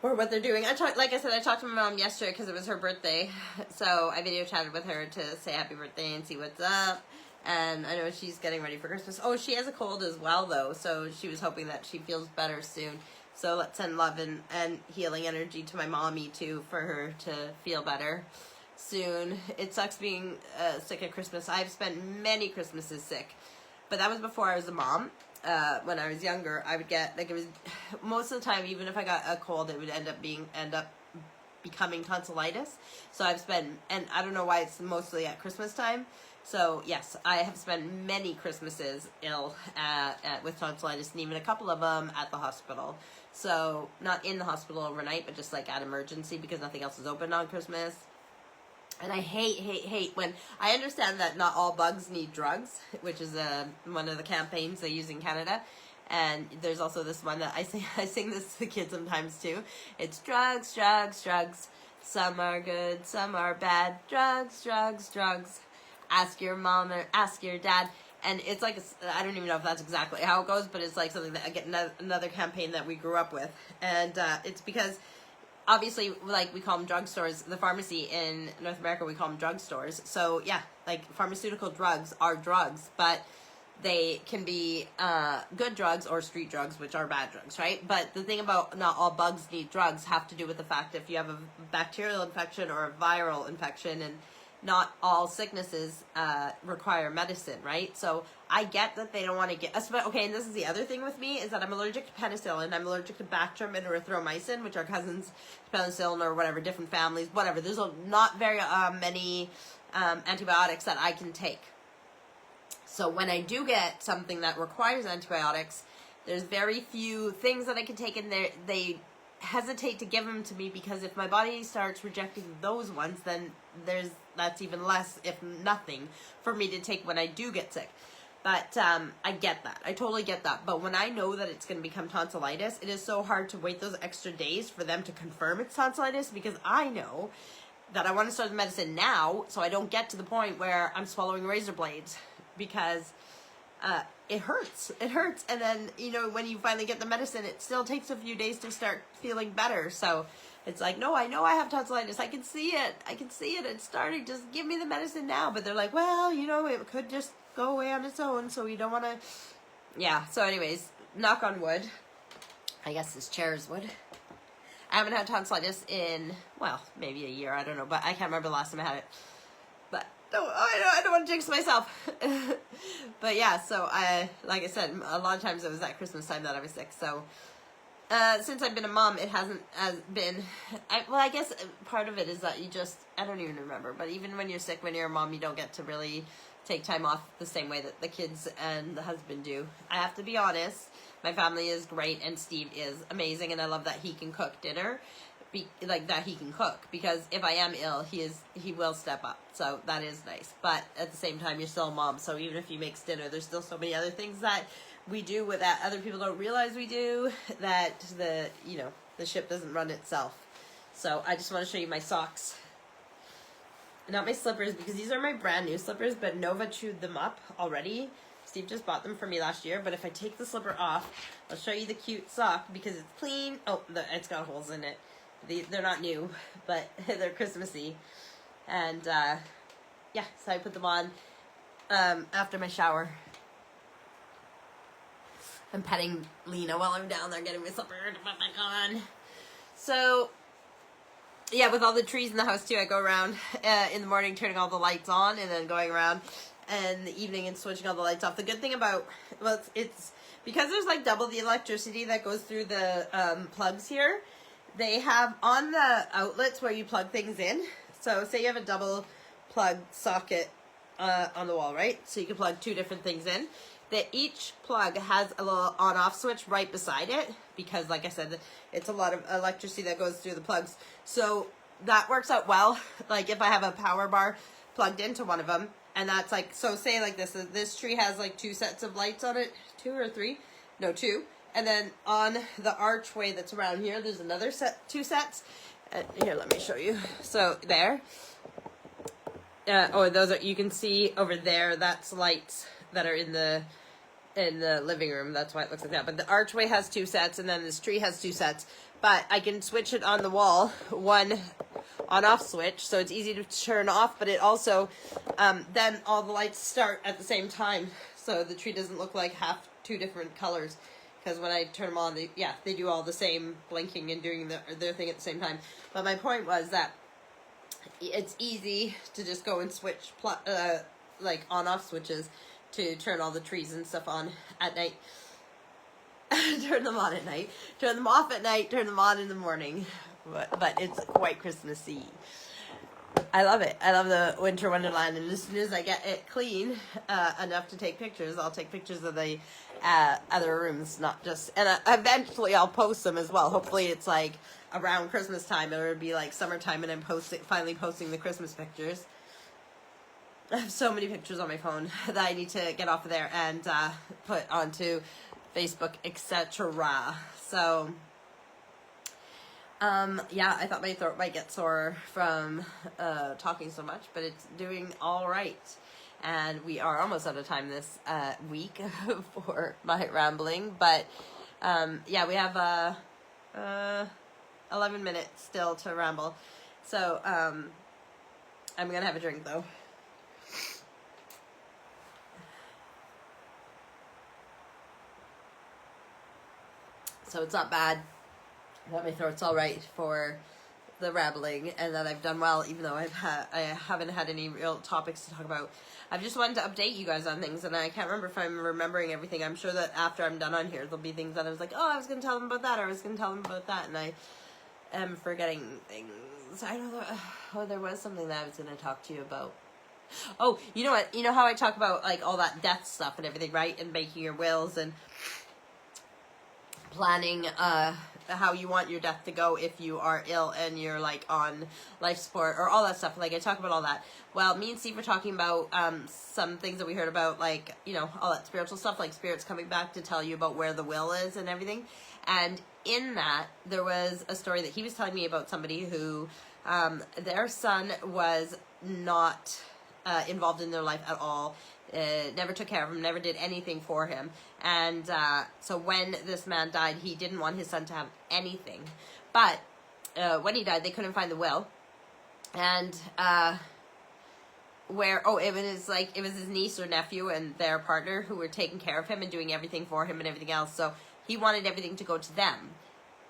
or what they're doing. Like I said, I talked to my mom yesterday because it was her birthday, so I video chatted with her to say happy birthday and see what's up. And I know she's getting ready for Christmas. Oh, she has a cold as well, though, so she was hoping that she feels better soon. So let's send love and healing energy to my mommy, too, for her to feel better soon. It sucks being sick at Christmas. I've spent many Christmases sick, but that was before I was a mom. When I was younger, I would get, like, it was, most of the time, even if I got a cold, it would end up becoming tonsillitis. So I've spent, and I don't know why it's mostly at Christmas time. So yes, I have spent many Christmases ill with tonsillitis, and even a couple of them at the hospital. So not in the hospital overnight, but just like at emergency because nothing else is open on Christmas. And I hate when, I understand that not all bugs need drugs, which is one of the campaigns they use in Canada. And there's also this one that I sing this to the kids sometimes too. It's drugs, drugs, drugs. Some are good, some are bad. Drugs, drugs, drugs. Ask your mom or ask your dad. And it's like, I don't even know if that's exactly how it goes, but it's like something that I get another campaign that we grew up with. And it's because obviously, like, we call them drugstores. The pharmacy in North America, we call them drugstores. So yeah, like, pharmaceutical drugs are drugs, but they can be good drugs or street drugs, which are bad drugs, right? But the thing about not all bugs need drugs have to do with the fact if you have a bacterial infection or a viral infection, and not all sicknesses require medicine, right? So I get that they don't want to get... Okay, and this is the other thing with me, is that I'm allergic to penicillin, I'm allergic to Bactrim and erythromycin, which are cousins to penicillin or whatever, different families, whatever. There's not very many antibiotics that I can take. So when I do get something that requires antibiotics, there's very few things that I can take in there. They hesitate to give them to me because if my body starts rejecting those ones, then that's even less, if nothing, for me to take when I do get sick. But I get that. I totally get that. But when I know that it's going to become tonsillitis, it is so hard to wait those extra days for them to confirm it's tonsillitis, because I know that I want to start the medicine now so I don't get to the point where I'm swallowing razor blades, because it hurts. It hurts. And then, you know, when you finally get the medicine, it still takes a few days to start feeling better. So it's like, no, I know I have tonsillitis. I can see it. I can see it. It's starting. Just give me the medicine now. But they're like, well, you know, it could just go away on its own. So we don't want to. Yeah. So anyways, knock on wood. I guess this chair is wood. I haven't had tonsillitis in, well, maybe a year. I don't know. But I can't remember the last time I had it. But I don't want to jinx myself. But yeah, so like I said, a lot of times it was at Christmas time that I was sick. So since I've been a mom, it hasn't been. I guess part of it is that you just, I don't even remember. But even when you're sick, when you're a mom, you don't get to really take time off the same way that the kids and the husband do. I have to be honest. My family is great, and Steve is amazing, and I love that he can cook dinner. That he can cook, because if I am ill, he will step up, so that is nice. But at the same time, you're still a mom, so even if he makes dinner, there's still so many other things that we do that other people don't realize we do, that the ship doesn't run itself. So I just want to show you my socks, not my slippers, because these are my brand new slippers, but Nova chewed them up already. Steve just bought them for me last year. But if I take the slipper off, I'll show you the cute sock, because it's clean. Oh, it's got holes in it. They're not new, but they're Christmassy. And, yeah, so I put them on after my shower. I'm petting Lena while I'm down there getting my slipper to put back on. So, yeah, with all the trees in the house, too, I go around in the morning turning all the lights on, and then going around in the evening and switching all the lights off. The good thing about, well, it's because there's, like, double the electricity that goes through the plugs here. They have on the outlets where you plug things in. So say you have a double plug socket on the wall, right? So you can plug two different things in. That each plug has a little on-off switch right beside it, because like I said, it's a lot of electricity that goes through the plugs. So that works out well. Like if I have a power bar plugged into one of them, and that's like, so say like this tree has like 2 sets of lights on it, 2 or 3, no 2. And then on the archway that's around here, there's another 2 sets. Here, let me show you. So there. Those are, you can see over there, that's lights that are in the living room. That's why it looks like that. But the archway has 2 sets, and then this tree has 2 sets. But I can switch it on the wall, one on-off switch, so it's easy to turn off. But it also, then all the lights start at the same time, so the tree doesn't look like 2 different colors. Because when I turn them on, they do all the same blinking and doing their thing at the same time. But my point was that it's easy to just go and switch like on-off switches to turn all the trees and stuff on at night. Turn them on at night. Turn them off at night. Turn them on in the morning. But it's quite Christmassy. I love it. I love the Winter Wonderland, and as soon as I get it clean enough to take pictures, I'll take pictures of the other rooms, not just, and eventually I'll post them as well. Hopefully it's like around Christmas time, or it'll be like summertime, and I'm finally posting the Christmas pictures. I have so many pictures on my phone that I need to get off of there and put onto Facebook, etc. So yeah, I thought my throat might get sore from talking so much, but it's doing all right. And we are almost out of time this week for my rambling. But yeah, we have 11 minutes still to ramble. So, I'm gonna have a drink though. So it's not bad. That my throat's all right for the rambling, and that I've done well, even though I haven't had any real topics to talk about. I've just wanted to update you guys on things, and I can't remember if I'm remembering everything. I'm sure that after I'm done on here, there'll be things that I was like, oh, I was going to tell them about that, or I was going to tell them about that, and I am forgetting things. I don't know. Oh, there was something that I was going to talk to you about. Oh, you know what? You know how I talk about, like, all that death stuff and everything, right? And making your wills and planning how you want your death to go if you are ill and you're like on life support or all that stuff. Like I talk about all that. Well, me and Steve were talking about some things that we heard about, like, you know, all that spiritual stuff, like spirits coming back to tell you about where the will is and everything. And in that, there was a story that he was telling me about somebody who their son was not involved in their life at all. Never took care of him, never did anything for him. And so when this man died, he didn't want his son to have anything. But when he died, they couldn't find the will. And it was his niece or nephew and their partner who were taking care of him and doing everything for him and everything else. So he wanted everything to go to them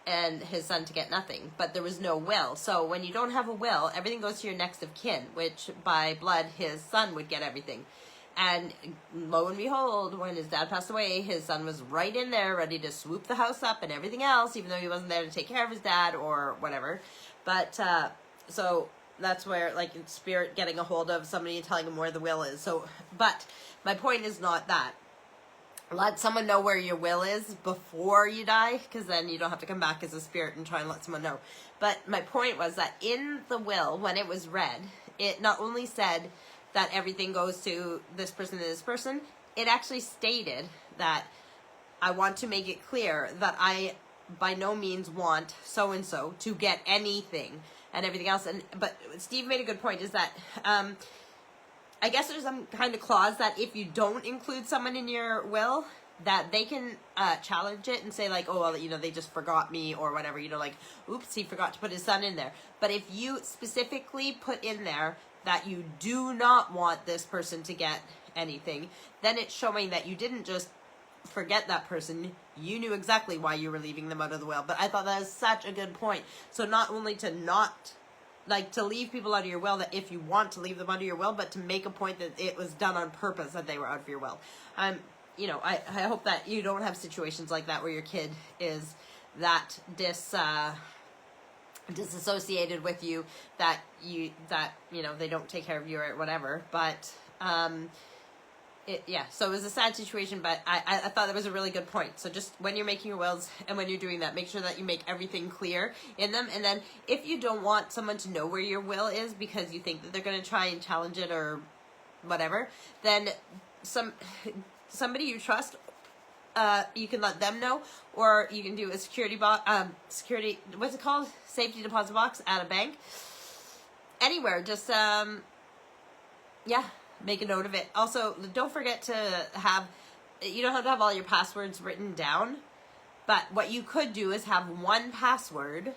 and his son to get nothing. But there was no will. So when you don't have a will, everything goes to your next of kin, which by blood, his son would get everything. And lo and behold, when his dad passed away, his son was right in there, ready to swoop the house up and everything else, even though he wasn't there to take care of his dad or whatever. But, so that's where, like, it's spirit getting a hold of somebody and telling him where the will is. So, but my point is not that. Let someone know where your will is before you die, because then you don't have to come back as a spirit and try and let someone know. But my point was that in the will, when it was read, it not only said that everything goes to this person and this person, it actually stated that I want to make it clear that I by no means want so-and-so to get anything and everything else. But Steve made a good point, is that I guess there's some kind of clause that if you don't include someone in your will, that they can challenge it and say, like, oh, well, you know, they just forgot me or whatever, you know, like, oops, he forgot to put his son in there. But if you specifically put in there that you do not want this person to get anything, then it's showing that you didn't just forget that person, you knew exactly why you were leaving them out of the will. But I thought that was such a good point. So not only to not, like, to leave people out of your will, that if you want to leave them out of your will, but to make a point that it was done on purpose, that they were out of your will. You know, I hope that you don't have situations like that where your kid is that disassociated with you, that you know, they don't take care of you or whatever. But so it was a sad situation, but I thought that was a really good point. So just when you're making your wills and when you're doing that, make sure that you make everything clear in them. And then if you don't want someone to know where your will is because you think that they're going to try and challenge it or whatever, then somebody you trust, you can let them know, or you can do a security what's it called? Safety deposit box at a bank. Anywhere, just, make a note of it. Also, don't forget to you don't have to have all your passwords written down, but what you could do is have one password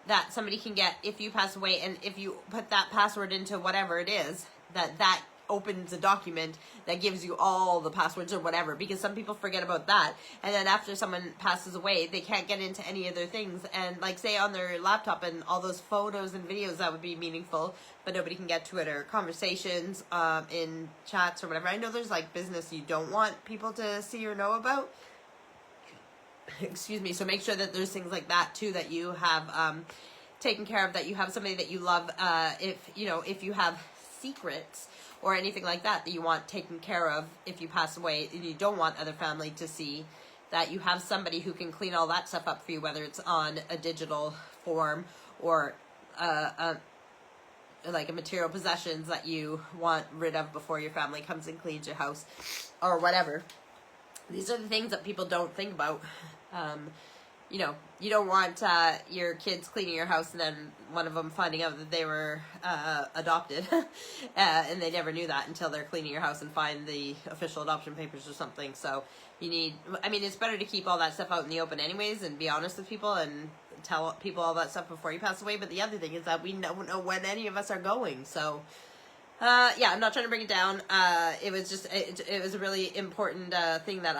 that somebody can get if you pass away, and if you put that password into whatever it is, that opens a document that gives you all the passwords or whatever, because some people forget about that, and then after someone passes away, they can't get into any other things, and like say on their laptop and all those photos and videos that would be meaningful, but nobody can get to it, or conversations in chats or whatever. I know there's like business you don't want people to see or know about. Excuse me. So make sure that there's things like that too that you have taken care of, that you have somebody that you love, if you have secrets or anything like that you want taken care of if you pass away and you don't want other family to see, that you have somebody who can clean all that stuff up for you, whether it's on a digital form or like a material possessions that you want rid of before your family comes and cleans your house or whatever. These are the things that people don't think about. You don't want your kids cleaning your house and then one of them finding out that they were adopted and they never knew that until they're cleaning your house and find the official adoption papers or something. So it's better to keep all that stuff out in the open anyways and be honest with people and tell people all that stuff before you pass away. But the other thing is that we don't know when any of us are going. So, yeah, I'm not trying to bring it down. It was just, it was a really important thing that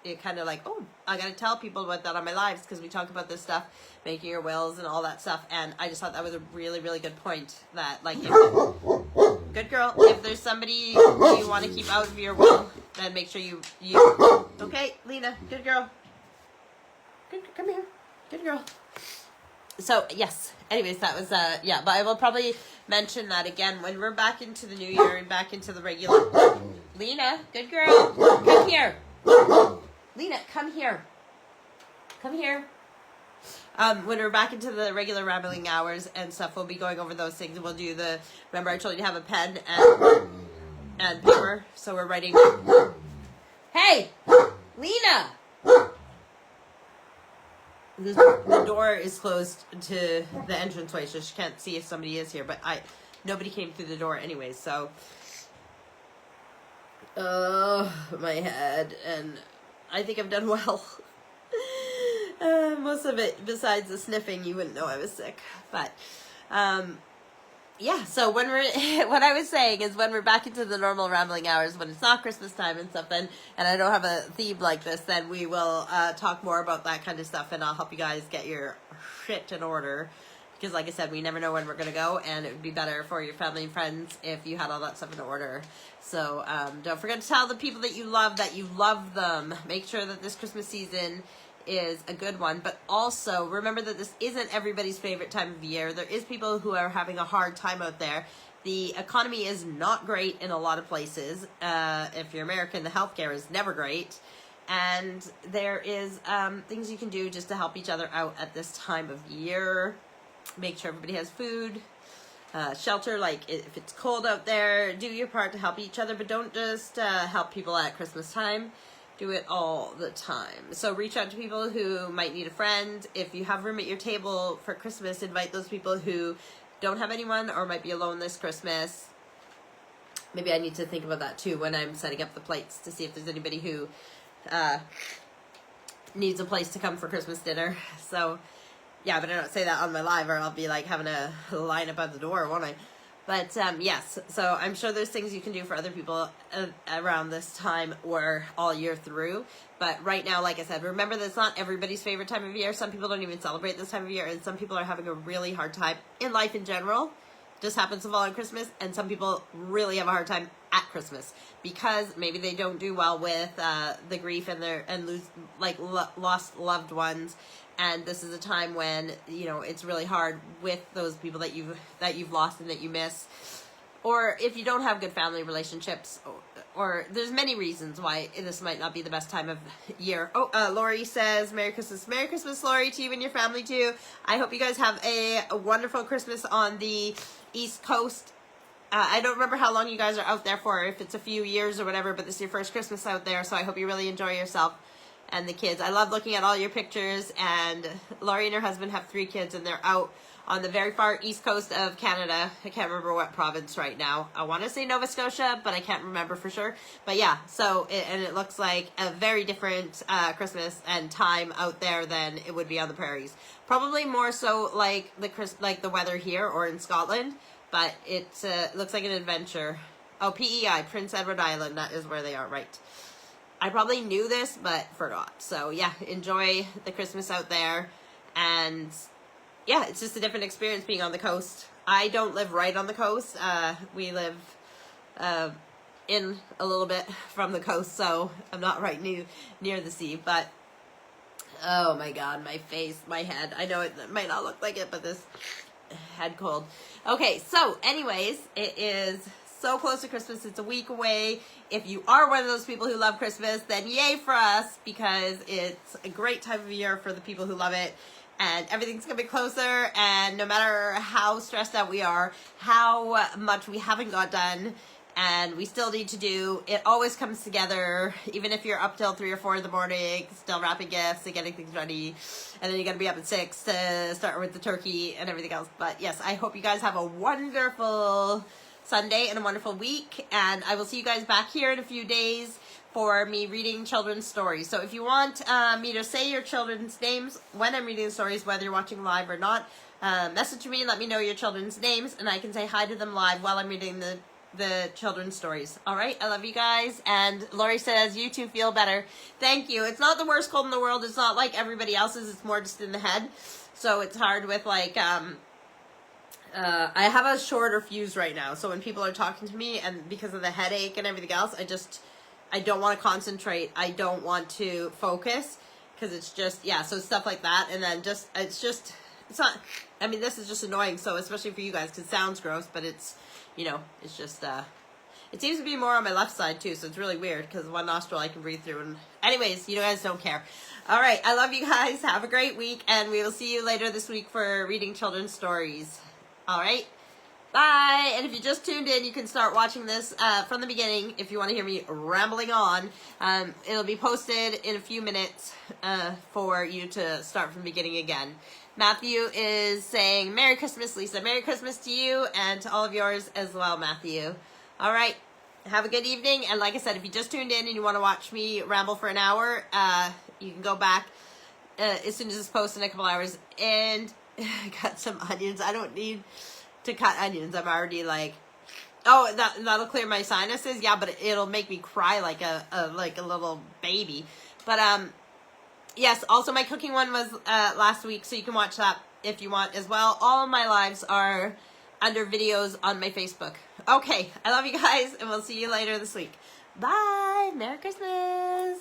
it kind of like, oh, I got to tell people about that on my lives, because we talk about this stuff, making your wills and all that stuff. And I just thought that was a really, really good point, that like, good girl, if there's somebody you want to keep out of your will, then make sure you okay, Lena, good girl. Good, come here. Good girl. So, yes. Anyways, that was, yeah. But I will probably mention that again when we're back into the new year and back into the regular. Lena, good girl. Come here. Lena, come here. Come here. When we're back into the regular rambling hours and stuff, we'll be going over those things. We'll do remember I told you to have a pen and paper, so we're writing. Hey, Lena! The door is closed to the entranceway, so she can't see if somebody is here, but nobody came through the door anyway, so. Oh, my head, and I think I've done well. Most of it, besides the sniffing, you wouldn't know I was sick, but, yeah, so when what I was saying is when we're back into the normal rambling hours, when it's not Christmas time and stuff, and I don't have a theme like this, then we will talk more about that kind of stuff, and I'll help you guys get your shit in order, because like I said, we never know when we're going to go, and it would be better for your family and friends if you had all that stuff in order. So don't forget to tell the people that you love them. Make sure that this Christmas season is a good one, but also remember that this isn't everybody's favorite time of year. There is people who are having a hard time out there. The economy is not great in a lot of places. If you're American, the healthcare is never great, and there is things you can do just to help each other out at this time of year. Make sure everybody has food, shelter, like if it's cold out there, do your part to help each other, but don't just help people at Christmas time. Do it all the time. So reach out to people who might need a friend. If you have room at your table for Christmas, invite those people who don't have anyone or might be alone this Christmas. Maybe I need to think about that too when I'm setting up the plates, to see if there's anybody who needs a place to come for Christmas dinner. So yeah, but I don't say that on my live, or I'll be like having a line up at the door, won't I? But yes, so I'm sure there's things you can do for other people around this time or all year through. But right now, like I said, remember that it's not everybody's favorite time of year. Some people don't even celebrate this time of year, and some people are having a really hard time in life in general. Just happens to fall on Christmas, and some people really have a hard time at Christmas because maybe they don't do well with the grief and lose lost loved ones. And this is a time when, you know, it's really hard with those people that you've lost and that you miss. Or if you don't have good family relationships, or there's many reasons why this might not be the best time of year. Oh, Lori says, Merry Christmas. Merry Christmas, Lori, to you and your family too. I hope you guys have a wonderful Christmas on the East Coast. I don't remember how long you guys are out there for, if it's a few years or whatever, but this is your first Christmas out there, so I hope you really enjoy yourself. And the kids. I love looking at all your pictures, and Laurie and her husband have 3 kids, and they're out on the very far east coast of Canada. I can't remember what province right now. I want to say Nova Scotia, but I can't remember for sure. But yeah, so, and it looks like a very different Christmas and time out there than it would be on the prairies. Probably more so like the weather here or in Scotland, but it looks like an adventure. Oh, PEI, Prince Edward Island, that is where they are, right. I probably knew this, but forgot. So yeah, enjoy the Christmas out there. And yeah, it's just a different experience being on the coast. I don't live right on the coast. We live in a little bit from the coast, so I'm not right near the sea. But oh my God, my face, my head. I know it might not look like it, but this head cold. Okay, so anyways, it is so close to Christmas. It's a week away. If you are one of those people who love Christmas, then yay for us, because it's a great time of year for the people who love it, and everything's gonna be closer. And no matter how stressed out we are, how much we haven't got done, and we still need to do, it always comes together. Even if you're up till 3 or 4 in the morning, still wrapping gifts and getting things ready, and then you gotta be up at 6 to start with the turkey and everything else. But yes, I hope you guys have a wonderful Sunday and a wonderful week, and I will see you guys back here in a few days for me reading children's stories. So if you want me to say your children's names when I'm reading the stories, whether you're watching live or not, message me, let me know your children's names, and I can say hi to them live while I'm reading the children's stories. All right, I love you guys. And Lori says, you two feel better. Thank you. It's not the worst cold in the world. It's not like everybody else's. It's more just in the head. So it's hard with like, I have a shorter fuse right now. So when people are talking to me and because of the headache and everything else, I don't want to concentrate. I don't want to focus because it's just, yeah, so stuff like that. And then it's not, I mean, this is just annoying. So especially for you guys because it sounds gross, but it's, you know, it's just, it seems to be more on my left side too. So it's really weird because one nostril I can breathe through. And anyways, you guys don't care. All right. I love you guys. Have a great week. And we will see you later this week for reading children's stories. All right. Bye. And if you just tuned in, you can start watching this from the beginning if you want to hear me rambling on. It'll be posted in a few minutes for you to start from the beginning again. Matthew is saying, Merry Christmas, Lisa. Merry Christmas to you and to all of yours as well, Matthew. All right. Have a good evening. And like I said, if you just tuned in and you want to watch me ramble for an hour, you can go back as soon as it's posted in a couple hours. And I got some onions. I don't need to cut onions. I'm already like, oh, that'll clear my sinuses. Yeah, but it'll make me cry like a little baby. But yes, also my cooking one was last week, so you can watch that if you want as well. All of my lives are under videos on my Facebook. Okay, I love you guys, and we'll see you later this week. Bye. Merry Christmas.